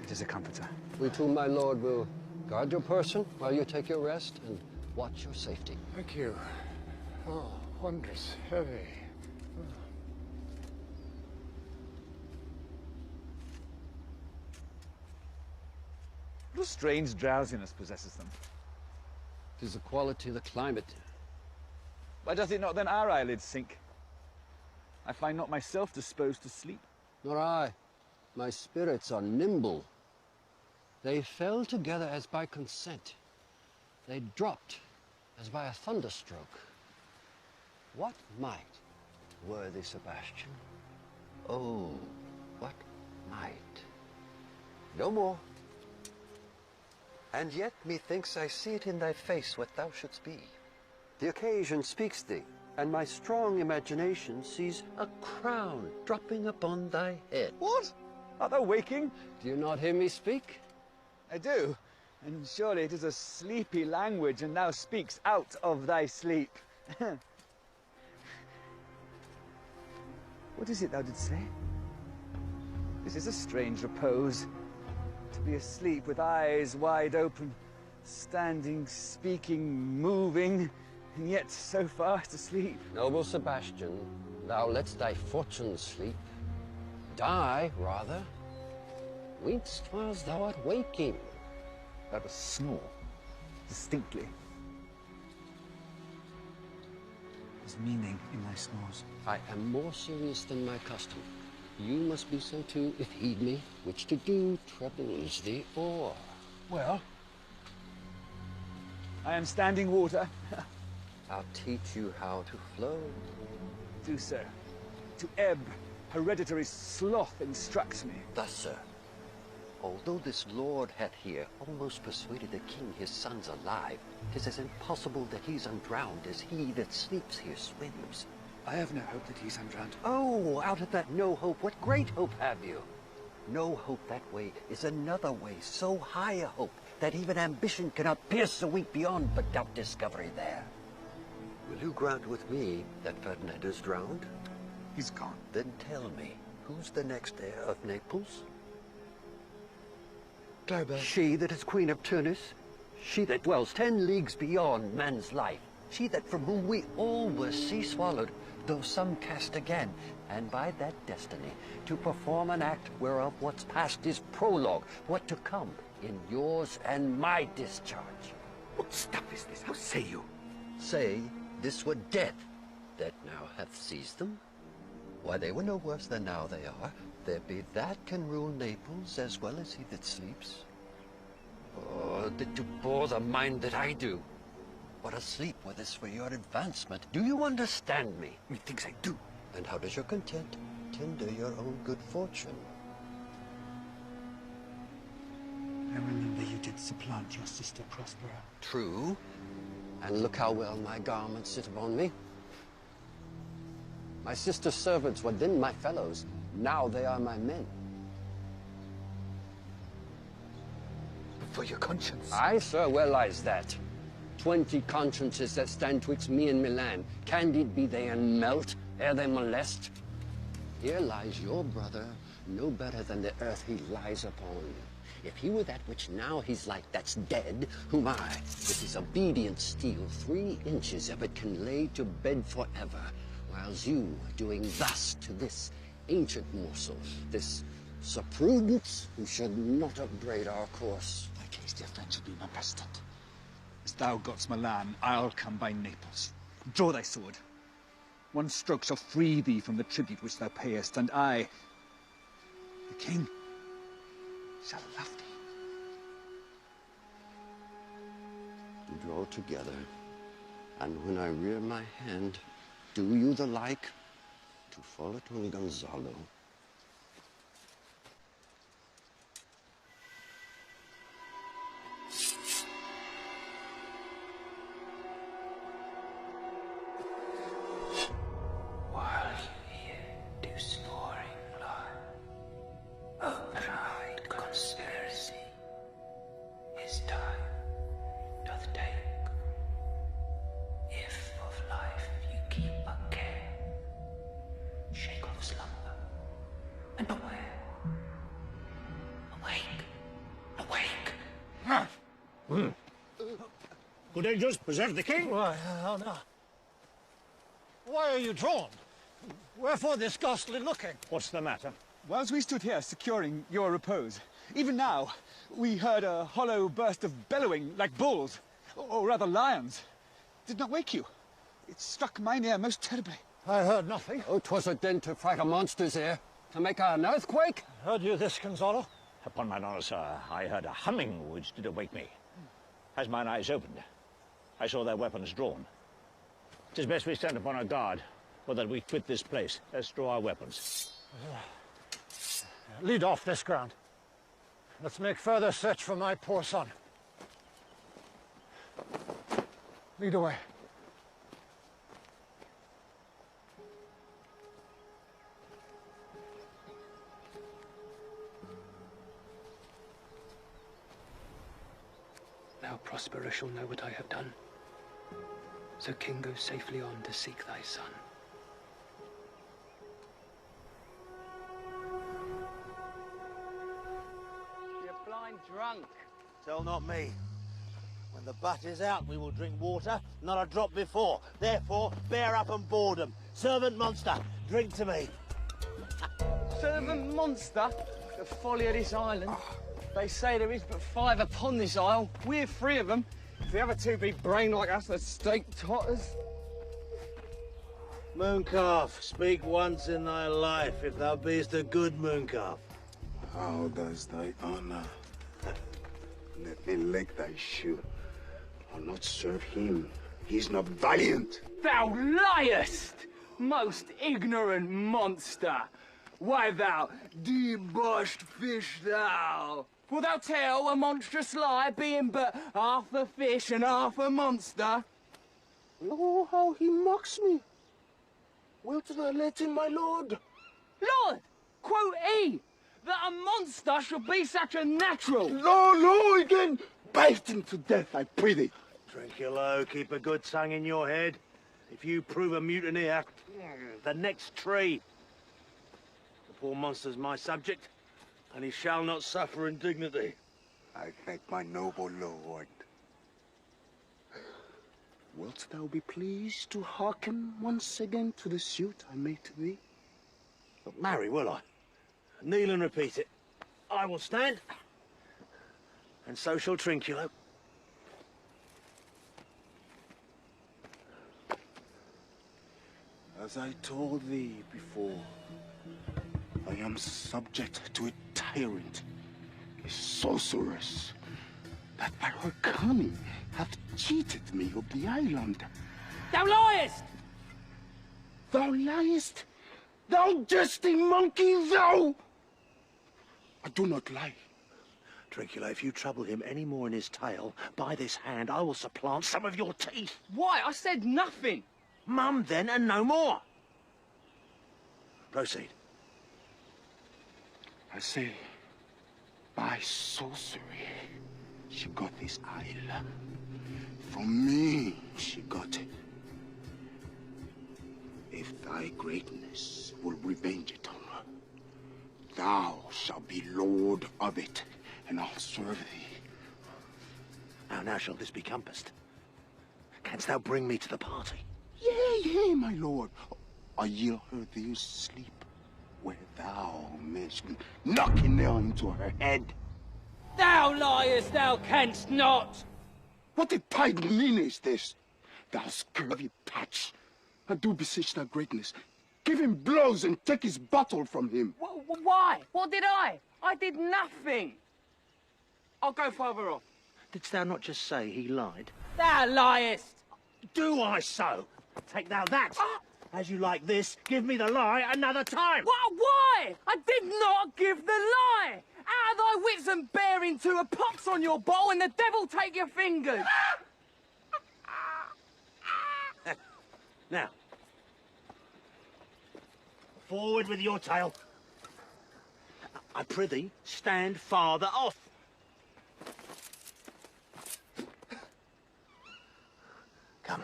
it is a comforter. We too, my lord, will guard your person while you take your rest and watch your safety. Thank you. Oh, wondrous heavy. What a strange drowsiness possesses them. 'Tis the quality of the climate. Why doth it not then our eyelids sink? I find not myself disposed to sleep. Nor I. My spirits are nimble. They fell together as by consent. They dropped as by a thunderstroke. What might, worthy Sebastian? Oh, what might? No more. And yet methinks I see it in thy face what thou shouldst be. The occasion speaks thee, and my strong imagination sees a crown dropping upon thy head. What? Art thou waking? Do you not hear me speak? I do. And surely it is a sleepy language, and thou speaks out of thy sleep. What is it thou didst say? This is a strange repose. To be asleep with eyes wide open, standing, speaking, moving, and yet so fast asleep. Noble Sebastian, thou lett'st thy fortune sleep. Die, rather. Wink'st whilst thou art waking. Thou dost snore, distinctly. There's meaning in thy snores. I am more serious than my custom. You must be so too, if heed me, which to do troubles the oar. Well, I am standing water. I'll teach you how to flow. Do so. To ebb, hereditary sloth instructs me. Thus, sir, although this lord hath here almost persuaded the king his son's alive, 'tis as impossible that he's undrowned as he that sleeps here swims. I have no hope that he's undrowned. Oh, out of that no hope, what great hope have you? No hope that way is another way, so high a hope that even ambition cannot pierce the weak beyond, but doubt discovery there. Will you grant with me that Ferdinand is drowned? He's gone. Then tell me, who's the next heir of Naples? Clover. She that is Queen of Tunis, she that dwells 10 leagues beyond man's life, she that from whom we all were sea-swallowed, though some cast again, and by that destiny, to perform an act whereof what's past is prologue, what to come in yours and my discharge. What stuff is this? How say you? Say this were death that now hath seized them. Why, they were no worse than now they are. There be that can rule Naples as well as he that sleeps. Or did you bore the mind that I do? But asleep with this for your advancement. Do you understand me? Methinks I do. And how does your content tender your own good fortune? I remember you did supplant your sister Prospera. True. And look how well my garments sit upon me. My sister's servants were then my fellows. Now they are my men. But for your conscience. Aye, sir, well lies that. 20 consciences that stand twixt me and Milan. Candid be they and melt, ere they molest. Here lies your brother, no better than the earth he lies upon. If he were that which now he's like that's dead, whom I, with his obedient steel, 3 inches of it can lay to bed forever, whiles you, doing thus to this ancient morsel, this Sir Prudence, who should not upbraid our course. Thy case, dear friend, shall be my precedent. As thou gott's Milan, I'll come by Naples. Draw thy sword. One stroke shall free thee from the tribute which thou payest, and I, the king, shall love thee. Draw together, and when I rear my hand, do you the like to fall upon Gonzalo. While you here do snoring lie, O pride conspiracy, his time doth take. If of life you keep a care, shake off slumber, and beware. Awake, awake. Good angels, preserve the king. Why, how now? Why are you drawn? Wherefore this ghastly looking? What's the matter? Whilst we stood here securing your repose, even now, we heard a hollow burst of bellowing like bulls, or rather lions. Did not wake you. It struck mine ear most terribly. I heard nothing. Oh, 'twas a din to fright a monster's ear, to make an earthquake. Heard you this, Gonzalo? Upon mine honor, sir, I heard a humming which did awake me. As mine eyes opened, I saw their weapons drawn. 'Tis best we stand upon our guard, or that we quit this place. Let's draw our weapons. Lead off this ground. Let's make further search for my poor son. Lead away. Now Prospera shall know what I have done. So King, go safely on to seek thy son. You're blind drunk. Tell not me. When the butt is out, we will drink water, not a drop before. Therefore, bear up and boredom. Servant monster, drink to me. Servant monster? The folly of this island. They say there is but 5 upon this isle. We're 3 of them. If the other 2 be brain like us, the stake totters. Mooncalf, speak once in thy life, if thou beest a good mooncalf. How does thy honor? Let me lick thy shoe. I'll not serve him. He's not valiant. Thou liest, most ignorant monster. Why, thou debauched fish, thou. Wilt thou tell a monstrous lie, being but half a fish and half a monster? Oh, how he mocks me. Wilt thou let him, my lord? Lord, quote he, that a monster should be such a natural. No, again. Bite him to death, I pray thee. Drink your low, keep a good tongue in your head. If you prove a mutineer, the next tree. The poor monster's my subject, and he shall not suffer indignity. I thank my noble lord. Wilt thou be pleased to hearken once again to the suit I made to thee? But marry, will I? Kneel and repeat it. I will stand, and so shall Trinculo. As I told thee before, I am subject to a tyrant, a sorceress, that by her cunning hath cheated me of the island. Thou liest! Thou liest? Thou jesting monkey, thou! I do not lie. Trinculo, if you trouble him any more in his tale, by this hand I will supplant some of your teeth. Why? I said nothing. Mum, then, and no more. Proceed. I say, by sorcery, she got this isle. From me, she got it. If thy greatness will revenge it on her, thou shalt be lord of it, and I'll serve thee. Now shall this be compassed? Canst thou bring me to the party? Yea, my lord. I yield her thee asleep, where thou mayst knock a nail into her head. Thou liest, thou canst not! What a pied mean is this? Thou scurvy patch. I do beseech thy greatness. Give him blows and take his bottle from him. Why? What did I? I did nothing. I'll go farther off. Didst thou not just say he lied? Thou liest! Do I so? Take thou that! As you like this, give me the lie another time! Why? I did not give the lie! Out of thy wits and bearing to a pox on your bowl and the devil take your fingers! Now, forward with your tale. I prithee, stand farther off. Come,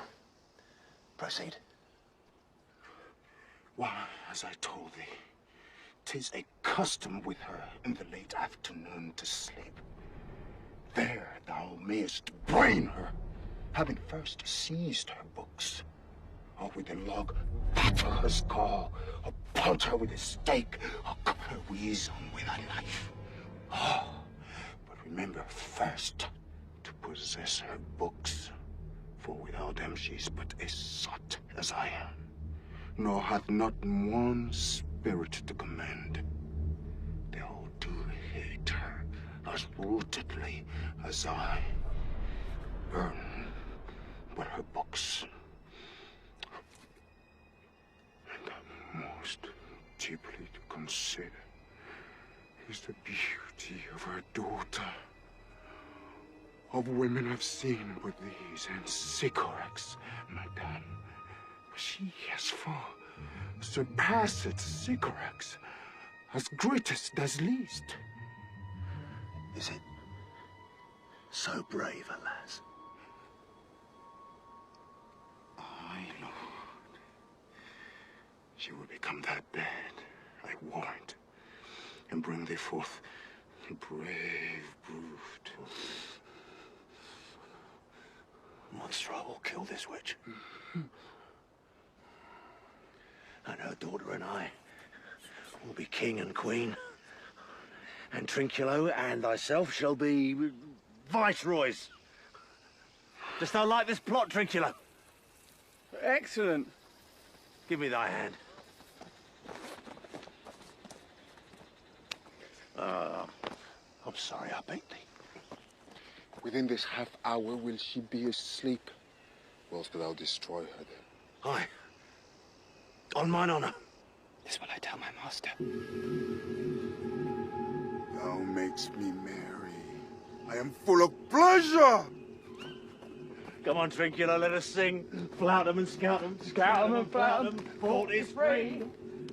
proceed. Why, as I told thee, 'tis a custom with her in the late afternoon to sleep. There thou mayest brain her, having first seized her books, or with a log batter her skull, or pound her with a stake, or cut her weasel with a knife. Oh, but remember first to possess her books, for without them she's but a sot as I am, nor hath not one spirit to commend. They all do hate her as rootedly as I. Burn but her books. And most deeply to consider is the beauty of her daughter. Of women I've seen but these and Sycorax, madame. She has far surpassed Sycorax, as greatest as least. Is it so brave a lass? Aye, Lord. She will become that bad, I warrant, and bring thee forth a brave brood. Monster, I will kill this witch. And her daughter and I will be king and queen. And Trinculo and thyself shall be viceroys. Dost thou like this plot, Trinculo? Excellent. Give me thy hand. I'm sorry I beat thee. Within this half hour will she be asleep, whilst thou destroy her then. Aye. On mine honour. This will I tell my master. Thou makes me merry. I am full of pleasure. Come on, Trinculo, let us sing. Flout 'em and scout 'em. Scout 'em and flout 'em, Thought is free.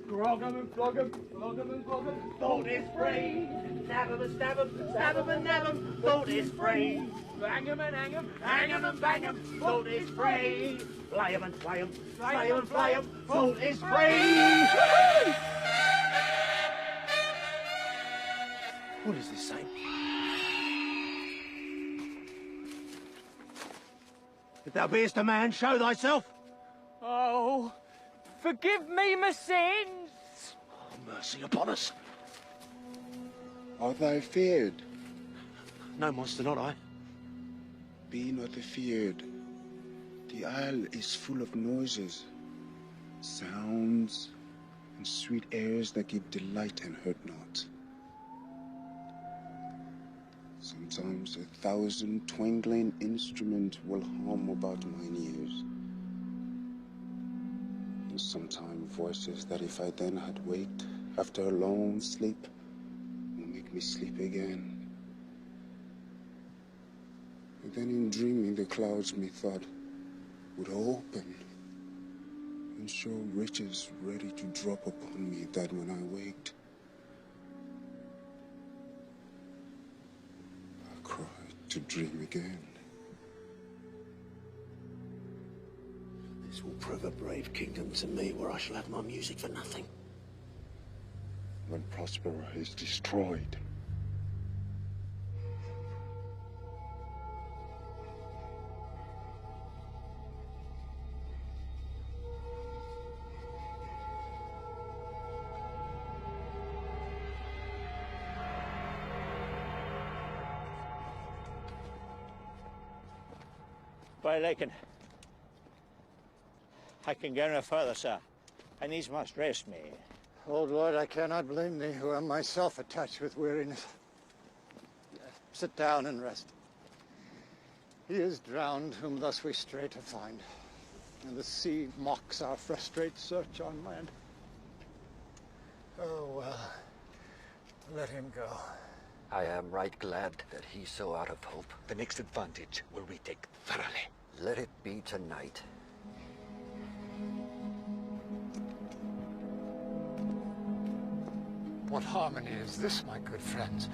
Grog 'em and flog 'em, flog 'em and flog 'em. Thought is free. Stab 'em and stab 'em, stab 'em and nab 'em. Thought is free. Bang 'em and hang 'em, Hang 'em and bang 'em. Thought is free. Flay 'em and flay 'em. Flay 'em and flay 'em. Thought is free. What is this saying? If thou beest a man, show thyself. Oh, forgive me my sins. Oh, mercy upon us. Art thou feared? No, monster, not I. Be not afeared. The isle is full of noises, sounds, and sweet airs that give delight and hurt not. Sometimes Sometimes 1,000 twinkling instruments will hum about mine ears. And sometimes voices that if I then had waked after a long sleep will make me sleep again. And then in dreaming the clouds methought would open and show riches ready to drop upon me, that when I waked I cried to dream again. This will prove a brave kingdom to me, where I shall have my music for nothing. When Prospera is destroyed, By Lakin, I can go no further, sir. I needs must rest me. Old lord, I cannot blame thee, who am myself attached with weariness. Sit down and rest. He is drowned, whom thus we stray to find, and the sea mocks our frustrate search on land. Oh, well, let him go. I am right glad that he's so out of hope. The next advantage will we take thoroughly. Let it be tonight. What harmony is this, my good friends?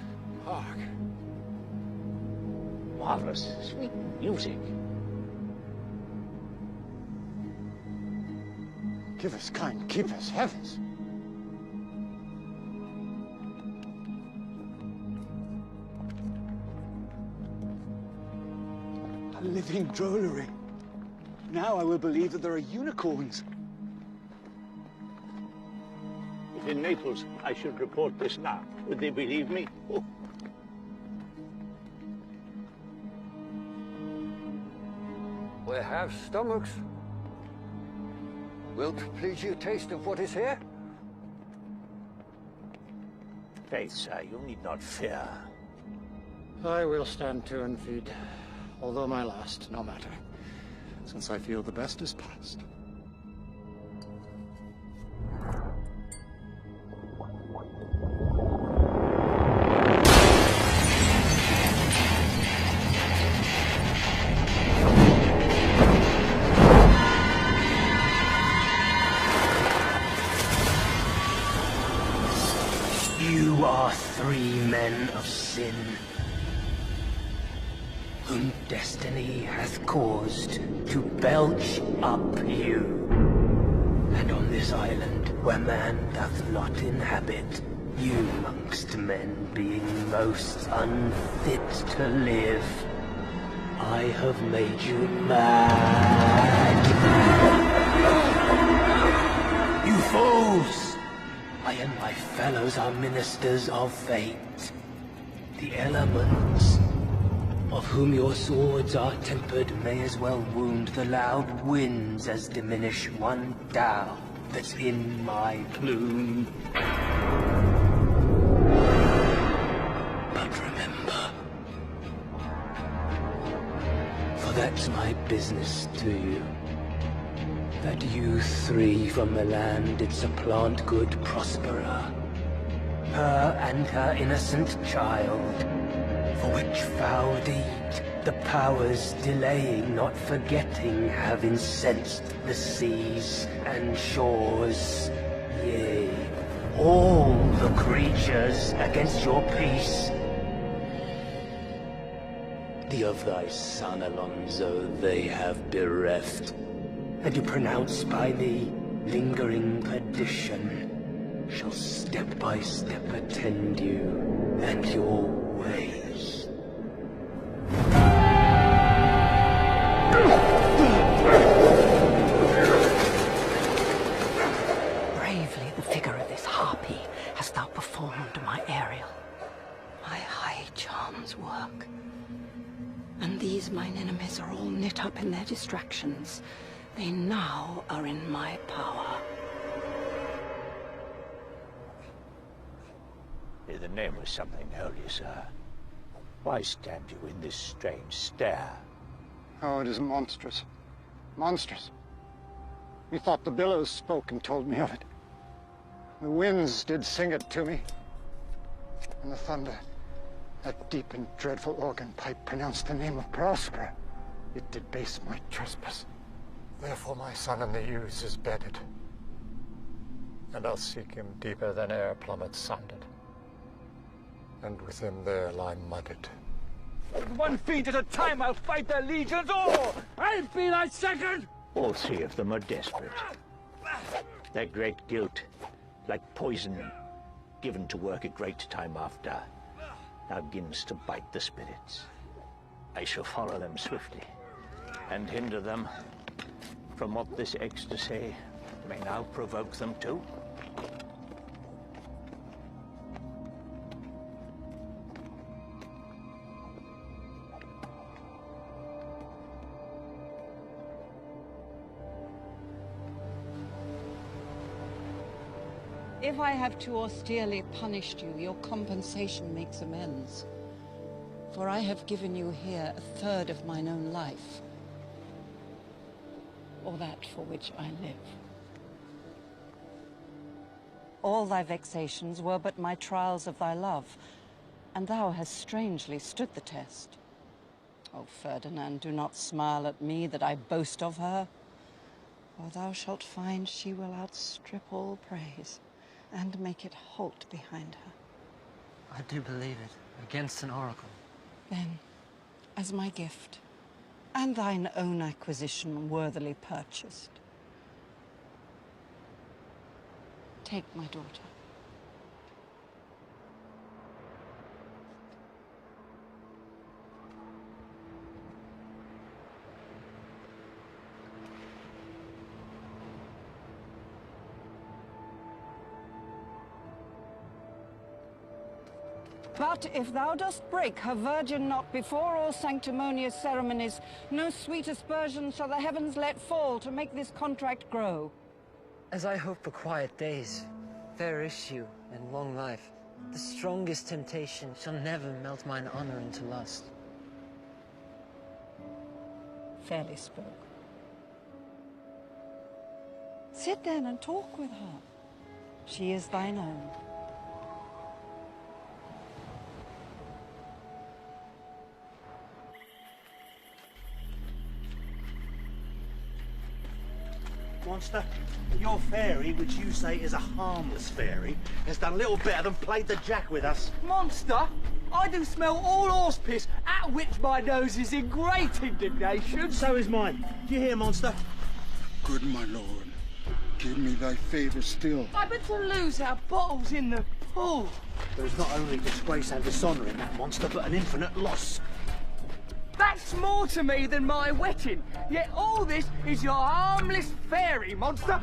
Hark. Marvelous, sweet music. Give us kind, keep us, heavens. A living drollery. Now I will believe that there are unicorns. If in Naples I should report this now, would they believe me? Oh. We have stomachs. Wilt please you taste of what is here? Faith, sir, you need not fear. I will stand to and feed, although my last, no matter, since I feel the best is past. You are three men of sin, whom destiny hath caused to belch up you. And on this island, where man doth not inhabit, you amongst men being most unfit to live, I have made you mad. You fools! I and my fellows are ministers of fate. The elements, of whom your swords are tempered, may as well wound the loud winds as diminish one down that's in my plume. But remember, for that's my business to you, that you three from the land did supplant good Prospera, her and her innocent child, for which foul deed the powers delaying, not forgetting, have incensed the seas and shores, yea, all the creatures against your peace. The of thy son Alonso they have bereft, and you pronounce by me lingering perdition, shall step by step attend you and your ways. Bravely the figure of this harpy hast thou performed my Ariel. My high charms work. And these mine enemies are all knit up in their distractions. They now are in my power. The name was something holy, sir. Why stand you in this strange stare? Oh, it is monstrous. Monstrous. Methought the billows spoke and told me of it. The winds did sing it to me. And the thunder, that deep and dreadful organ pipe, pronounced the name of Prospera. It did base my trespass. Therefore my son in the Ouse is bedded. And I'll seek him deeper than air plummets sounded. And with him there lie mudded. With one fiend at a time I'll fight their legions all! I'll be thy second! All three of them are desperate. Their great guilt, like poison, given to work a great time after, now begins to bite the spirits. I shall follow them swiftly, and hinder them from what this ecstasy may now provoke them to. If I have too austerely punished you, your compensation makes amends. For I have given you here a third of mine own life, or that for which I live. All thy vexations were but my trials of thy love, and thou hast strangely stood the test. Oh, Ferdinand, do not smile at me that I boast of her, for thou shalt find she will outstrip all praise, and make it halt behind her. I do believe it, against an oracle. Then, as my gift, and thine own acquisition worthily purchased, take my daughter. But if thou dost break her virgin knot before all sanctimonious ceremonies, no sweet aspersion shall the heavens let fall to make this contract grow. As I hope for quiet days, fair issue, and long life, the strongest temptation shall never melt mine honor into lust. Fairly spoke. Sit then and talk with her. She is thine own. Monster, your fairy, which you say is a harmless fairy, has done little better than played the jack with us. Monster, I do smell all horse piss, at which my nose is in great indignation. So is mine. Do you hear, Monster? Good my lord, give me thy favour still. I bet to lose our bottles in the pool. There is not only disgrace and dishonour in that monster, but an infinite loss. That's more to me than my wetting. Yet all this is your harmless fairy, monster.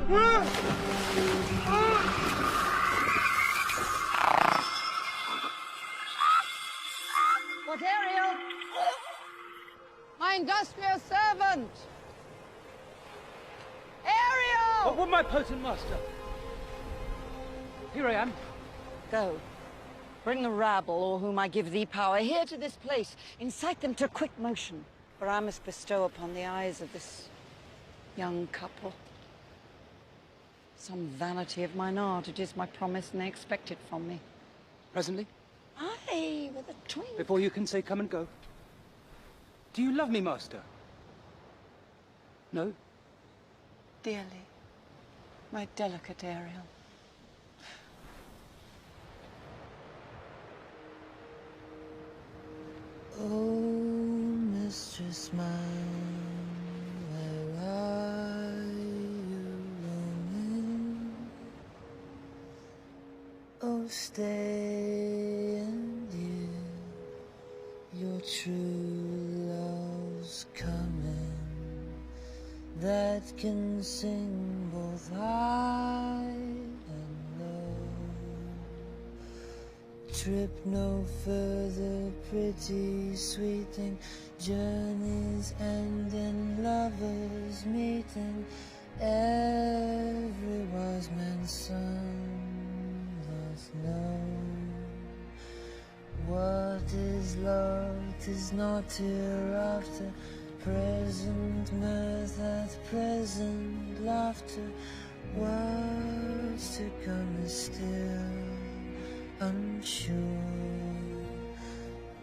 What, Ariel? My industrious servant! Ariel! What would my potent master? Here I am. Go. Bring the rabble, or whom I give thee power, here to this place. Incite them to quick motion, for I must bestow upon the eyes of this young couple some vanity of mine art. It is my promise, and they expect it from me. Presently? Aye, with a twinkle. Before you can say come and go. Do you love me, master? No? Dearly, my delicate Ariel. Oh, mistress mine, where are you roaming? Oh, stay and your true love's coming, that can sing both high and low. Trip no further, pretty sweet thing. Journeys end in lovers meeting. Every wise man's son doth know what is love. fact is not hereafter. Present mirth hath present laughter. Words to come is still unsure.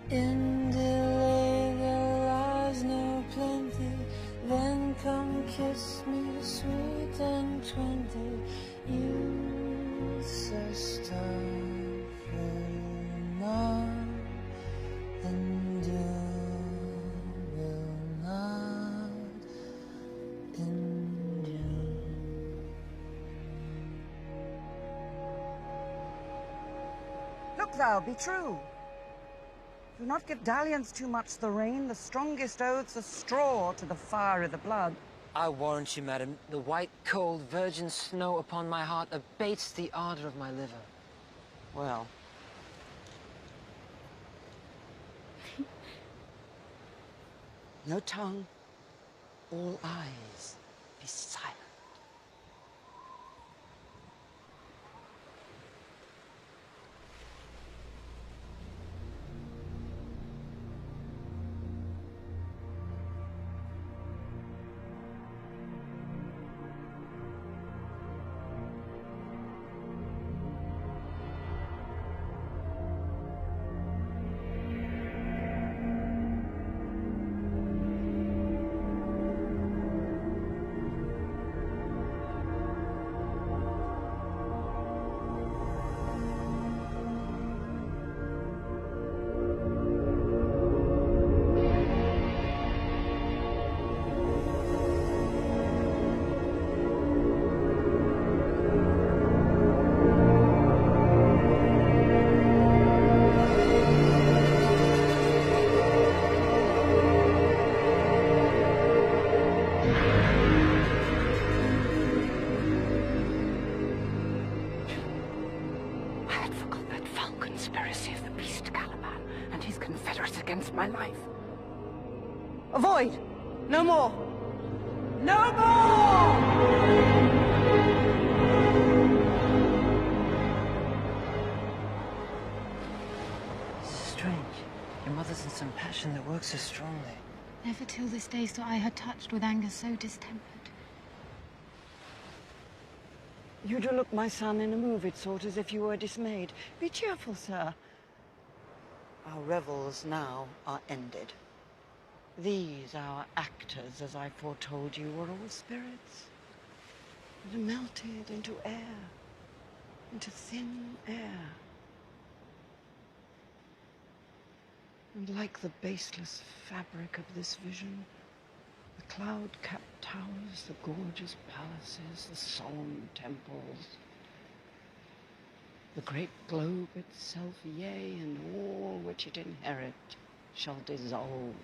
In delay there lies no plenty. Then come kiss me, sweet and 20. Youth's a star now, and will not endure. Look thou, be true. Do not give dalliance too much the rein. The strongest oaths a straw to the fire of the blood. I warrant you, madam, the white, cold, virgin snow upon my heart abates the ardor of my liver. Well. No tongue, all eyes, be silent. Against my life. Avoid! No more! No more! Strange. Your mother's in some passion that works so strongly. Never till this day saw I her touched with anger so distempered. You do look, my son, in a moved sort, as if you were dismayed. Be cheerful, sir. Our revels now are ended. These, our actors, as I foretold you, were all spirits that melted into air, into thin air. And like the baseless fabric of this vision, the cloud-capped towers, the gorgeous palaces, the solemn temples, the great globe itself, yea, and all which it inherit, shall dissolve.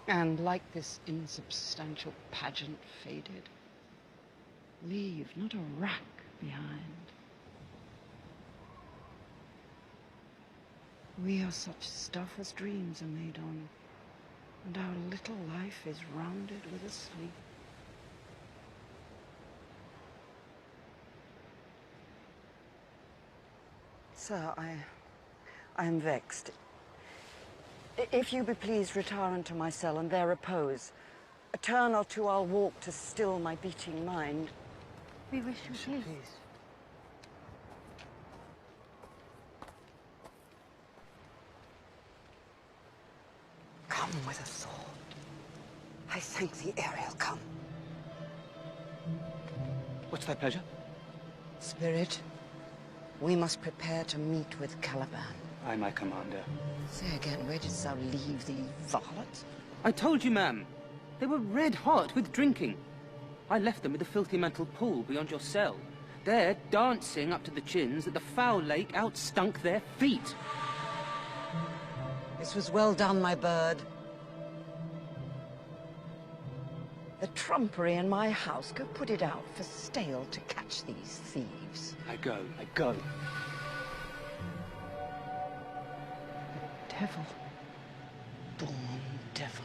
And like this insubstantial pageant faded, leave not a rack behind. We are such stuff as dreams are made on, and our little life is rounded with a sleep. Sir, I am vexed. If you be pleased, retire into my cell and there repose. A turn or two I'll walk to still my beating mind. We wish you peace. Come with a thought. I thank thee, Ariel, come. What's thy pleasure? Spirit, we must prepare to meet with Caliban. Aye, my commander. Say again, where didst thou leave thee, varlet? I told you, ma'am. They were red hot with drinking. I left them with the filthy mental pool beyond your cell. There, dancing up to the chins, that the foul lake outstunk their feet. This was well done, my bird. The trumpery in my house, go put it out for stale to catch these thieves. I go. Devil, born devil,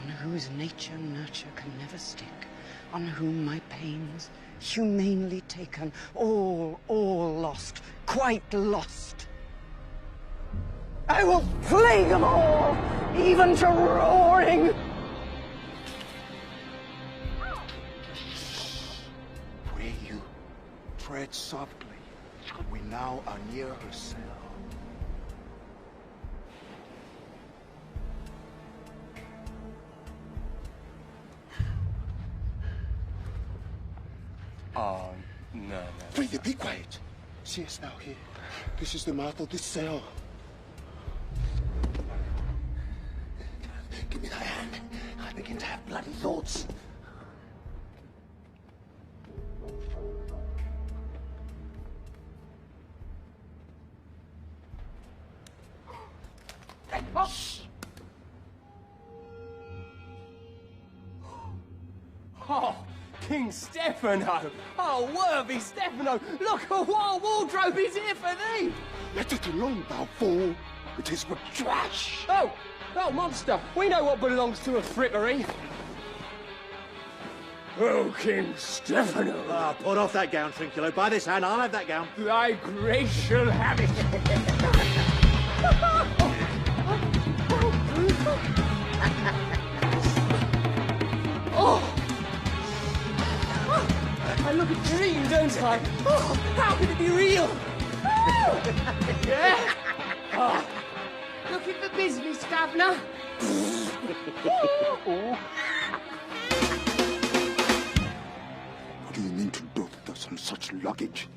on whose nature nurture can never stick, on whom my pains, humanely taken, all lost, quite lost. I will plague them all, even to roaring! Pray you, tread softly. We now are near her cell. Oh, no. Frida, be quiet. She is now here. This is the mouth of the cell. Give me thy hand. I begin to have bloody thoughts. Oh, King Stefano! Oh, worthy Stefano! Look, a whole wardrobe is here for thee! Let it alone, thou fool! It is but trash! Oh, monster! We know what belongs to a frippery! Oh, King Stefano! Ah, put off that gown, Trinculo. By this hand, I'll have that gown. Thy grace shall have it! Oh! I look a dream, don't I? Oh, how could it be real? Oh! Yeah! Oh. Looking for business, Governor? What do you mean to dote thus on such luggage?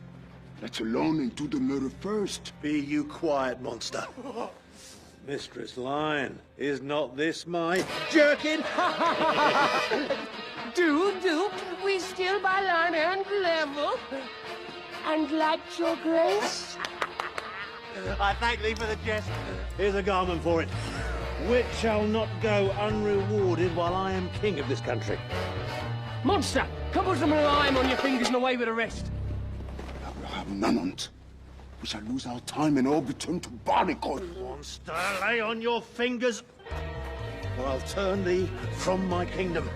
Let's alone and do the murder first. Be you quiet, monster. Mistress Lion, is not this my jerkin? Do, we still by line and level. And like your grace? I thank thee for the jest. Here's a garment for it, which shall not go unrewarded while I am king of this country. Monster, come put some lime on your fingers and away with the rest. I will have none on't. We shall lose our time and all return to Barleycorn. Monster, lay on your fingers, or I'll turn thee from my kingdom.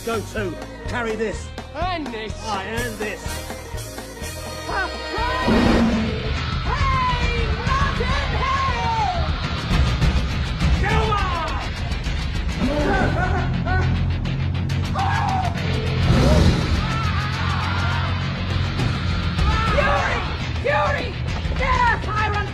Go to, carry this. And this. Aye, and this. Hey, rotten hell! Fury! There, tyrant,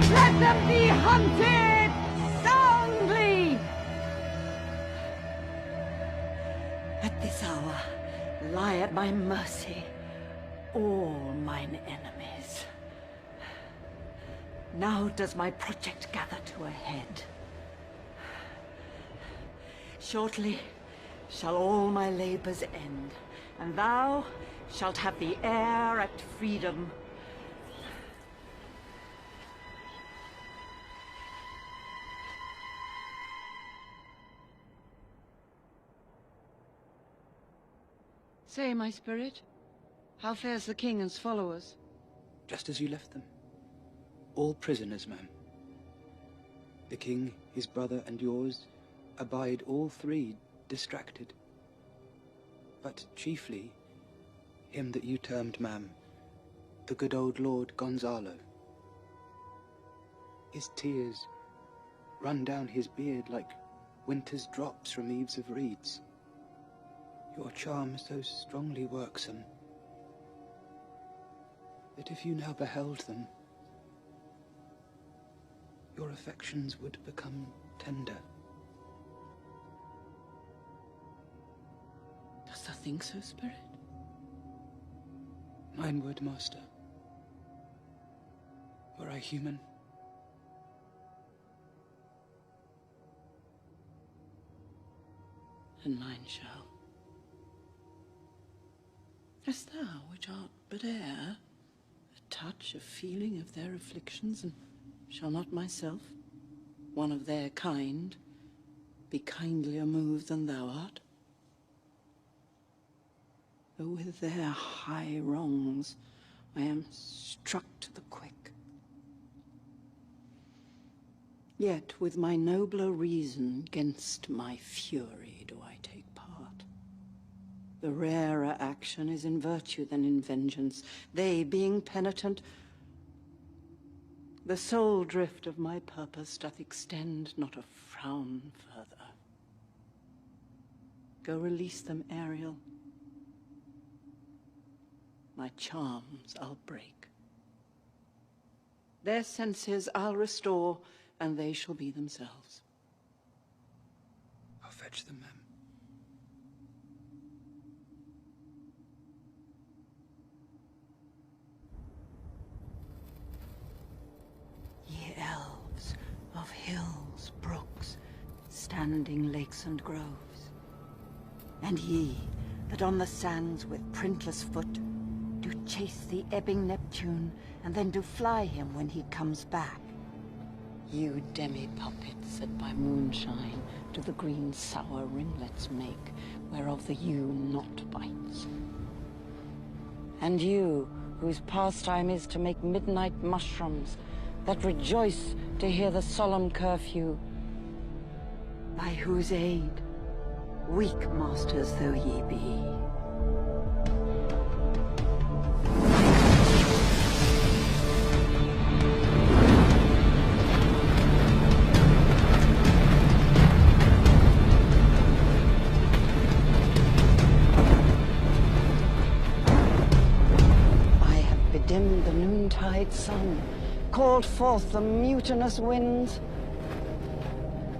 Let them be hunted soundly! At this hour, lie at my mercy all mine enemies. Now does my project gather to a head. Shortly shall all my labors end, and thou shalt have the air at freedom. Say, my spirit, how fares the king and his followers? Just as you left them. All prisoners, ma'am. The king, his brother, and yours abide all three distracted. But chiefly, him that you termed, ma'am, the good old Lord Gonzalo. His tears run down his beard like winter's drops from eaves of reeds. Your charm so strongly worksome, that if you now beheld them, your affections would become tender. Dost thou think so, spirit? Mine would, master. Were I human. And mine shall. As thou, which art but air, a touch, a feeling of their afflictions, and shall not myself, one of their kind, be kindlier moved than thou art? though with their high wrongs I am struck to the quick. Yet with my nobler reason 'gainst my fury do I take part. The rarer action is in virtue than in vengeance. They, being penitent, the sole drift of my purpose doth extend not a frown further. Go release them, Ariel. My charms I'll break. Their senses I'll restore, and they shall be themselves. I'll fetch them, ma'am. Ye elves of hills, brooks, standing lakes and groves, and ye that on the sands with printless foot do chase the ebbing Neptune, and then do fly him when he comes back. You demi-puppets that by moonshine do the green sour ringlets make, whereof the yew not bites. And you, whose pastime is to make midnight mushrooms, that rejoice to hear the solemn curfew, by whose aid, weak masters though ye be, dimmed the noontide sun, called forth the mutinous winds,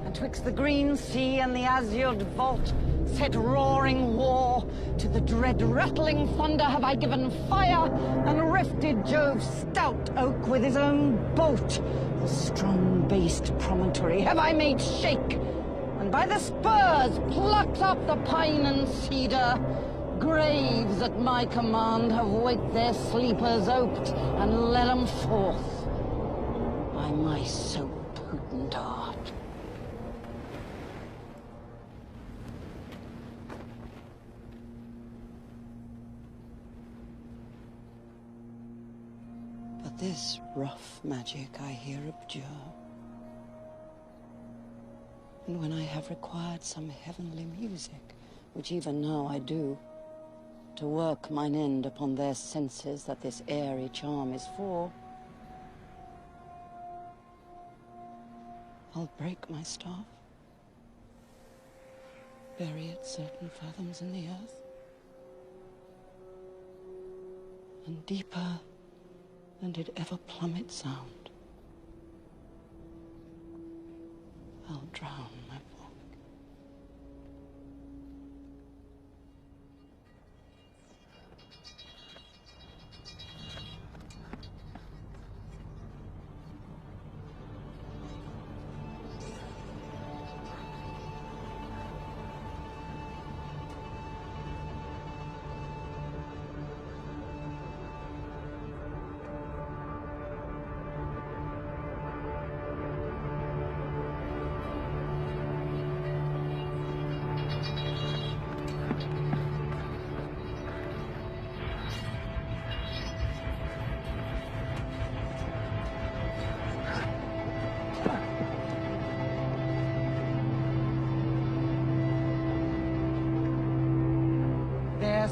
and twixt the green sea and the azured vault set roaring war. To the dread rattling thunder have I given fire, and rifted Jove's stout oak with his own bolt. The strong-based promontory have I made shake, and by the spurs plucked up the pine and cedar. Graves at my command have waked their sleepers oped, and led 'em forth by my so potent art. But this rough magic I here abjure, and when I have required some heavenly music, which even now I do, to work mine end upon their senses that this airy charm is for, I'll break my staff, bury it certain fathoms in the earth, and deeper than did ever plummet sound, I'll drown my voice.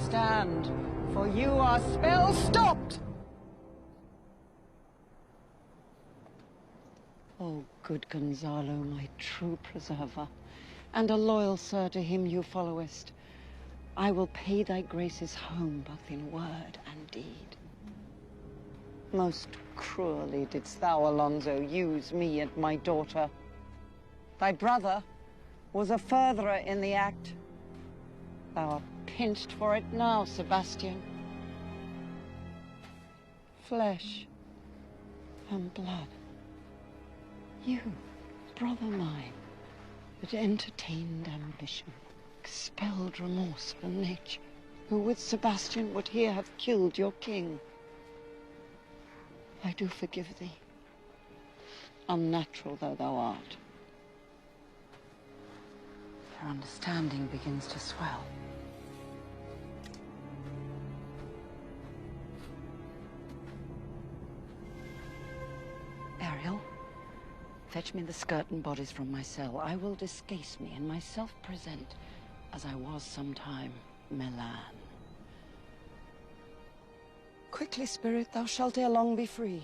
Stand, for you are spell stopped. Oh, good Gonzalo, my true preserver, and a loyal sir to him you followest, I will pay thy graces home both in word and deed. Most cruelly didst thou, Alonso, use me and my daughter. Thy brother was a furtherer in the act. Thou art pinched for it now, Sebastian. Flesh and blood. You, brother mine, that entertained ambition, expelled remorseful nature, who with Sebastian would here have killed your king. I do forgive thee, unnatural though thou art. Your understanding begins to swell. Fetch me the skirt and bodies from my cell. I will discase me and myself present as I was sometime Milan. Quickly, spirit, thou shalt ere long be free.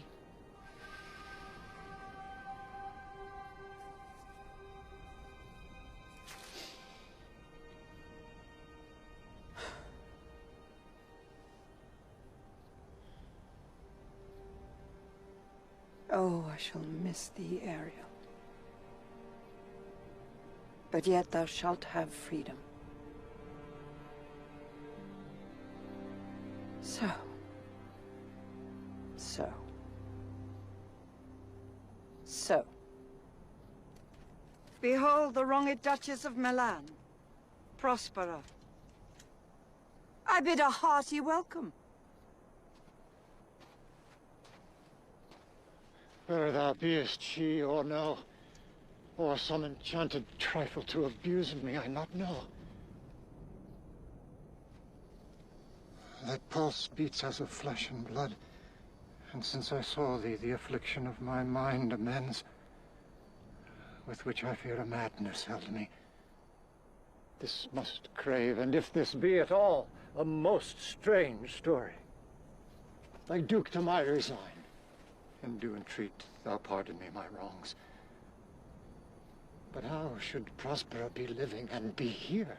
Oh, I shall miss thee, Ariel. But yet thou shalt have freedom. So. Behold the wronged Duchess of Milan, Prospera. I bid a hearty welcome. Whether thou beest she or no, or some enchanted trifle to abuse me, I not know. Thy pulse beats as of flesh and blood, and since I saw thee, the affliction of my mind amends, with which I fear a madness held me. This must crave, and if this be at all, a most strange story. Thy Duke to my resign, and do entreat thou pardon me my wrongs. But how should Prospera be living and be here?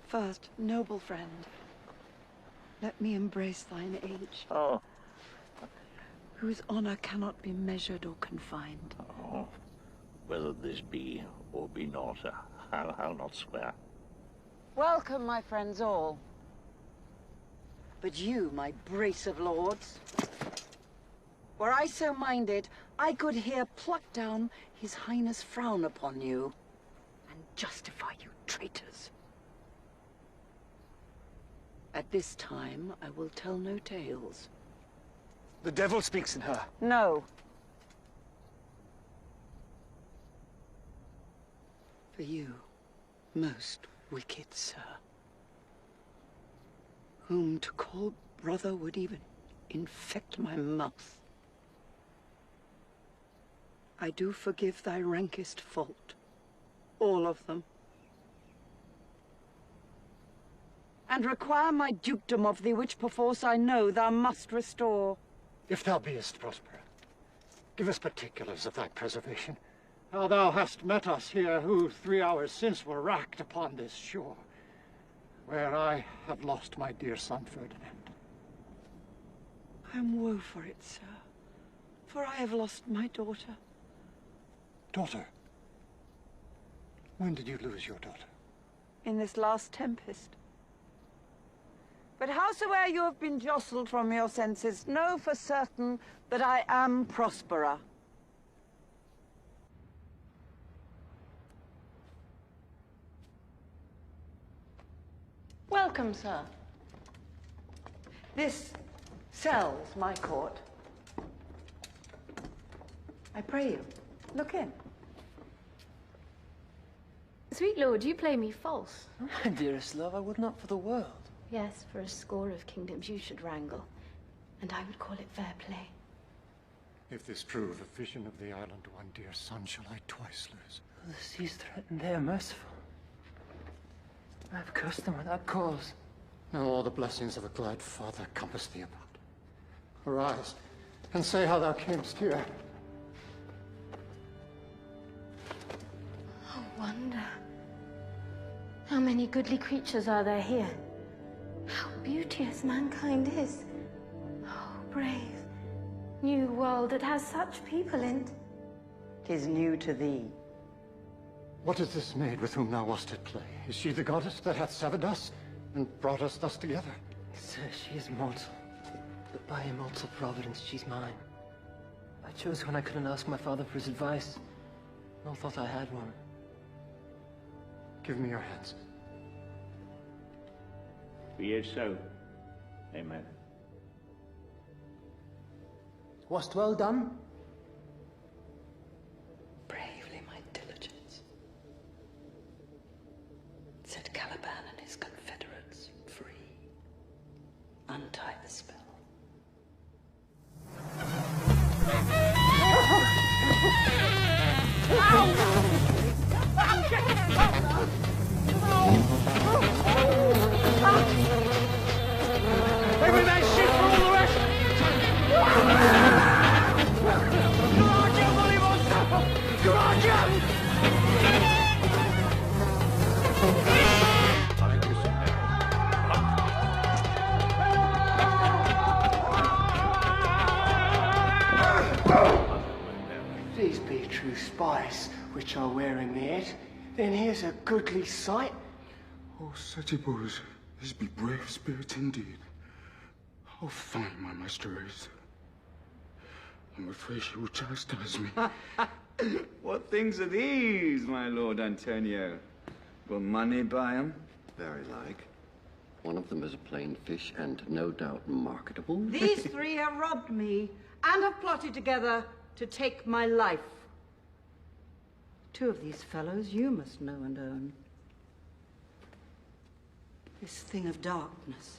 First, noble friend, let me embrace thine age. Oh. Whose honor cannot be measured or confined. Oh. Whether this be or be not, I'll not swear. Welcome, my friends all. But you, my brace of lords, were I so minded, I could here pluck down his highness' frown upon you and justify you traitors. At this time, I will tell no tales. The devil speaks in her. No. For you, most wicked sir, whom to call brother would even infect my mouth. I do forgive thy rankest fault, all of them, and require my dukedom of thee, which perforce I know thou must restore. If thou beest Prospera, give us particulars of thy preservation, how thou hast met us here, who 3 hours since were racked upon this shore, where I have lost my dear son Ferdinand. I am woe for it, sir, for I have lost my daughter. Daughter? When did you lose your daughter? In this last tempest. But howsoe'er you have been jostled from your senses, know for certain that I am Prospera. Welcome, sir. This cell's my court. I pray you, look in. Sweet lord, you play me false. Dearest love, I would not for the world. Yes, for a score of kingdoms you should wrangle, and I would call it fair play. If this prove a vision of the island, one dear son shall I twice lose. The seas threaten, they are merciful. I have cursed them without cause. Now all the blessings of a glad father compass thee about. Arise, and say how thou camest here. Oh, wonder. How many goodly creatures are there here? How beauteous mankind is. Oh, brave, new world that has such people in't. 'Tis new to thee. What is this maid with whom thou wast at play? Is she the goddess that hath severed us and brought us thus together? Sir, she is mortal, but by immortal providence she's mine. I chose when I couldn't ask my father for his advice, nor thought I had one. Give me your hands. Be it so. Amen. Wast well done? Bravely, my diligence. Set Caliban and his confederates free. Untie the spell. blue spice which I wear in the head, then here's a goodly sight. Oh, Setibos, this be brave spirit indeed. How fine my master is. I'm afraid she will chastise me. What things are these, my Lord Antonio? Will money buy 'em? Very like. One of them is a plain fish and no doubt marketable. These three have robbed me and have plotted together to take my life. Two of these fellows you must know and own. This thing of darkness,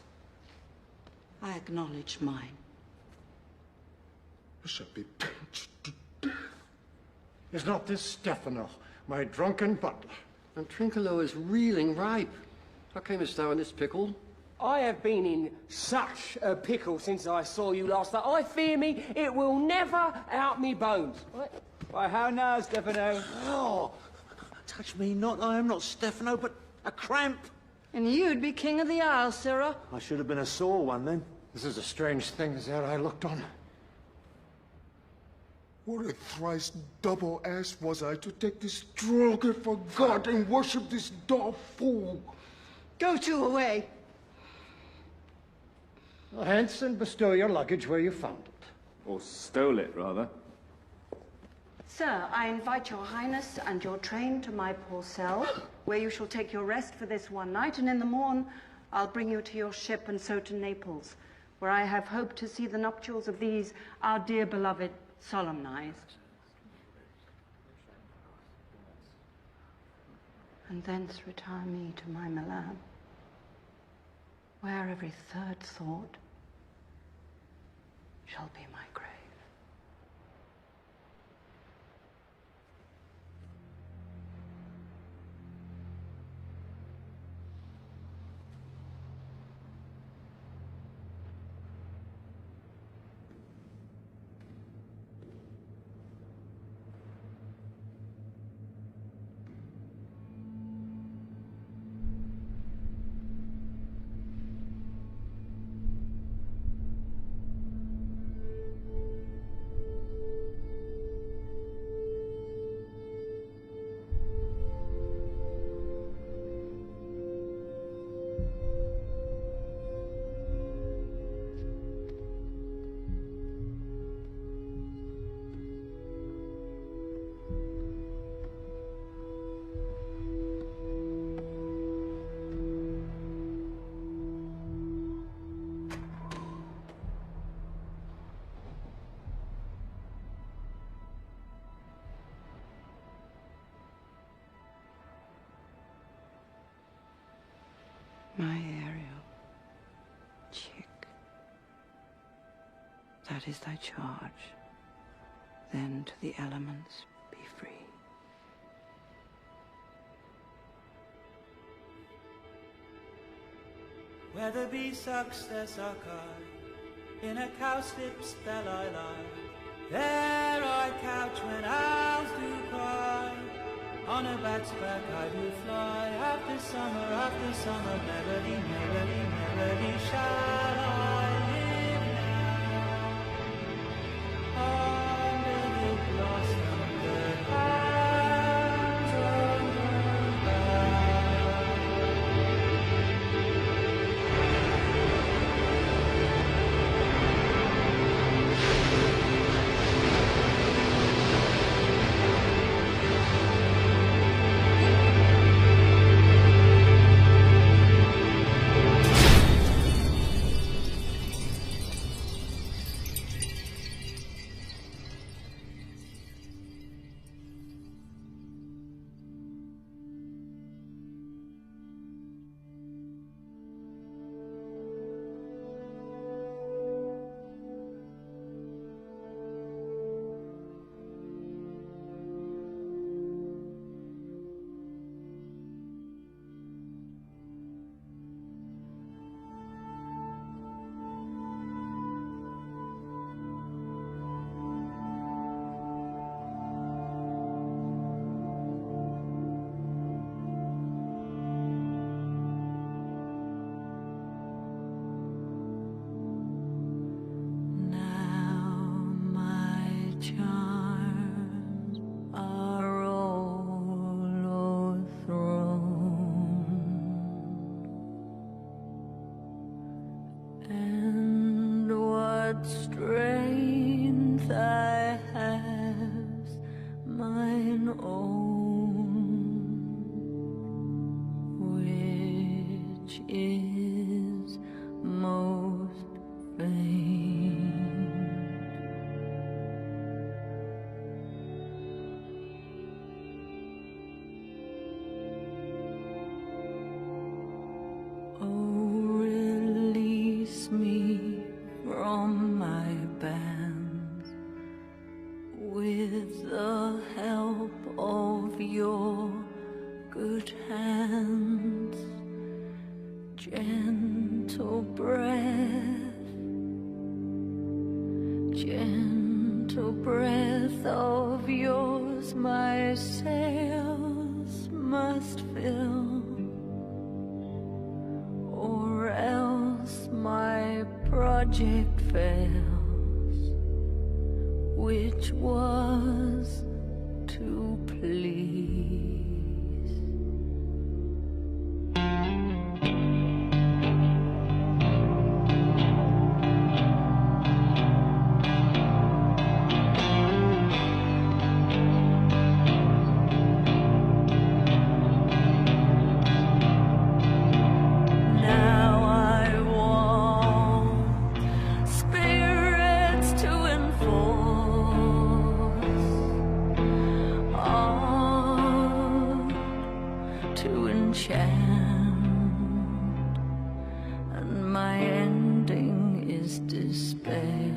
I acknowledge mine. I shall be pinched to death. Is not this Stefano, my drunken butler? And Trinculo is reeling ripe. How camest thou in this pickle? I have been in such a pickle since I saw you last night. I fear me it will never out me bones. What? Why, how now, Stefano? Oh, touch me not. I am not Stefano, but a cramp. And you'd be king of the Isle, Sirrah. I should have been a sore one then. This is a strange thing as e'er I looked on. What a thrice double ass was I to take this drunken for God and worship this dog fool. Go to away. Hence and bestow your luggage where you found it. Or stole it, rather. Sir, I invite your highness and your train to my poor cell, where you shall take your rest for this one night, and in the morn I'll bring you to your ship and so to Naples, where I have hoped to see the nuptials of these, our dear beloved, solemnized. And thence retire me to my Milan, where every third thought shall be my grave. My Ariel, chick, that is thy charge. Then to the elements be free. Where the bee sucks their sucker, in a cowslip spell I lie. There I couch when owls do cry. On a bat's back I do fly. After summer, melody, melody, melody, shall I live now under the blossom that hangs on her bough. strength I have, mine own, which is most faint. Oh, release me from my bands with the help of your good hands. Gentle breath of yours my sails must fill, or else my project fails, which was to please. To enchant, and my ending is despair,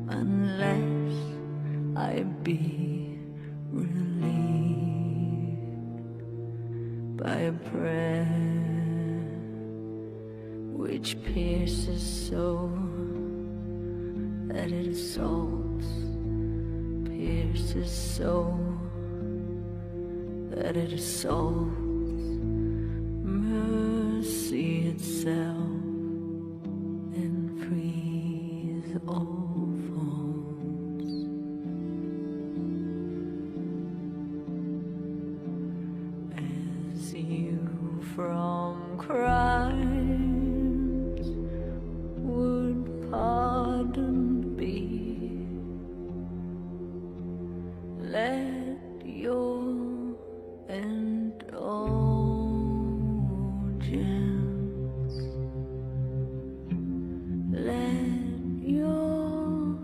unless I be relieved by a prayer which pierces so that it assaults, pierces so that it assaults mercy itself and frees all faults. As you from crimes would pardon be, let your indulgence, let your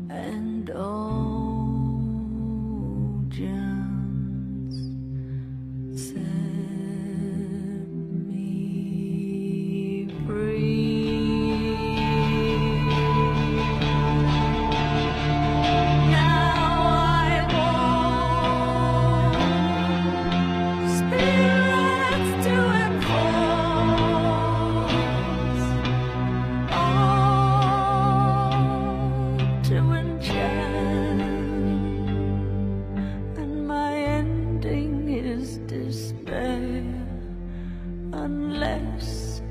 indulgence set me free. Unless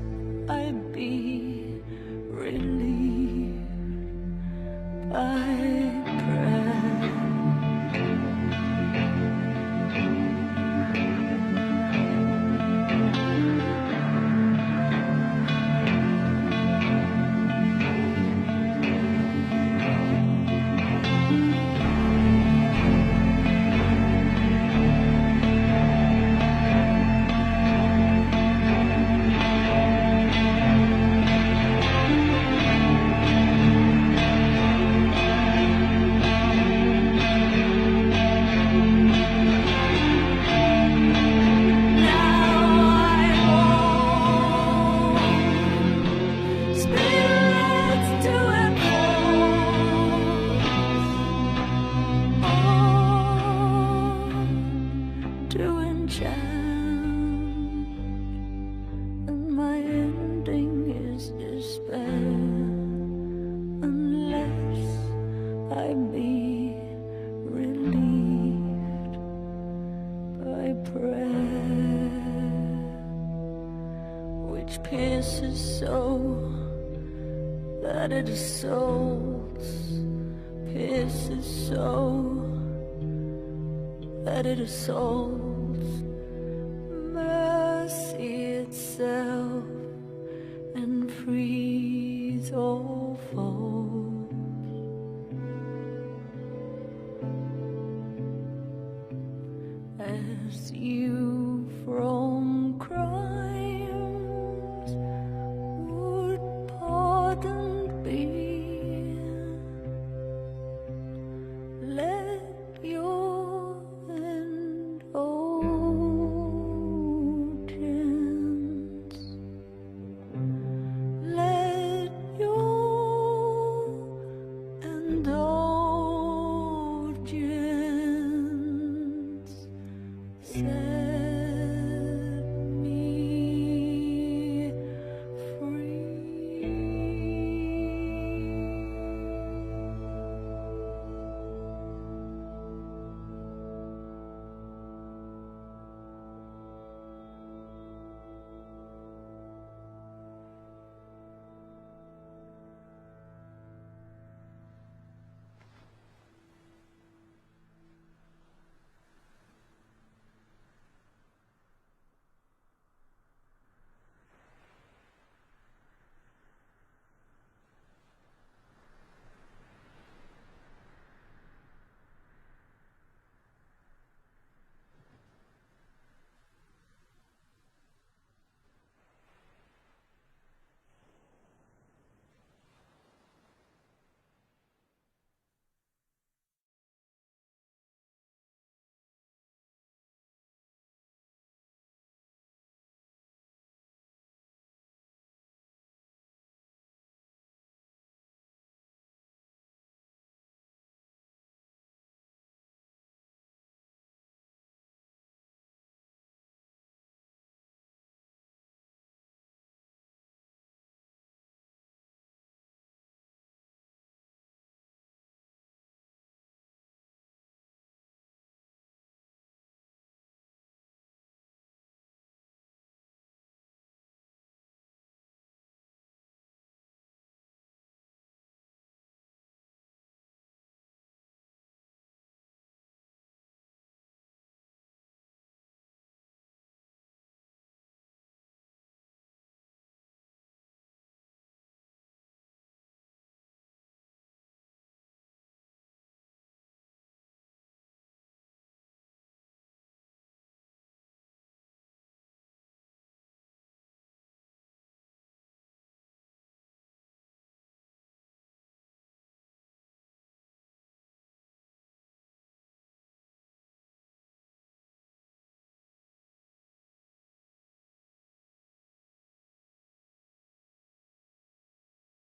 I be relieved by prayer. To enchant, and my ending is despair, unless I be relieved by prayer, which pierces so that it assaults, pierces so that it assaults mercy itself and frees all fall.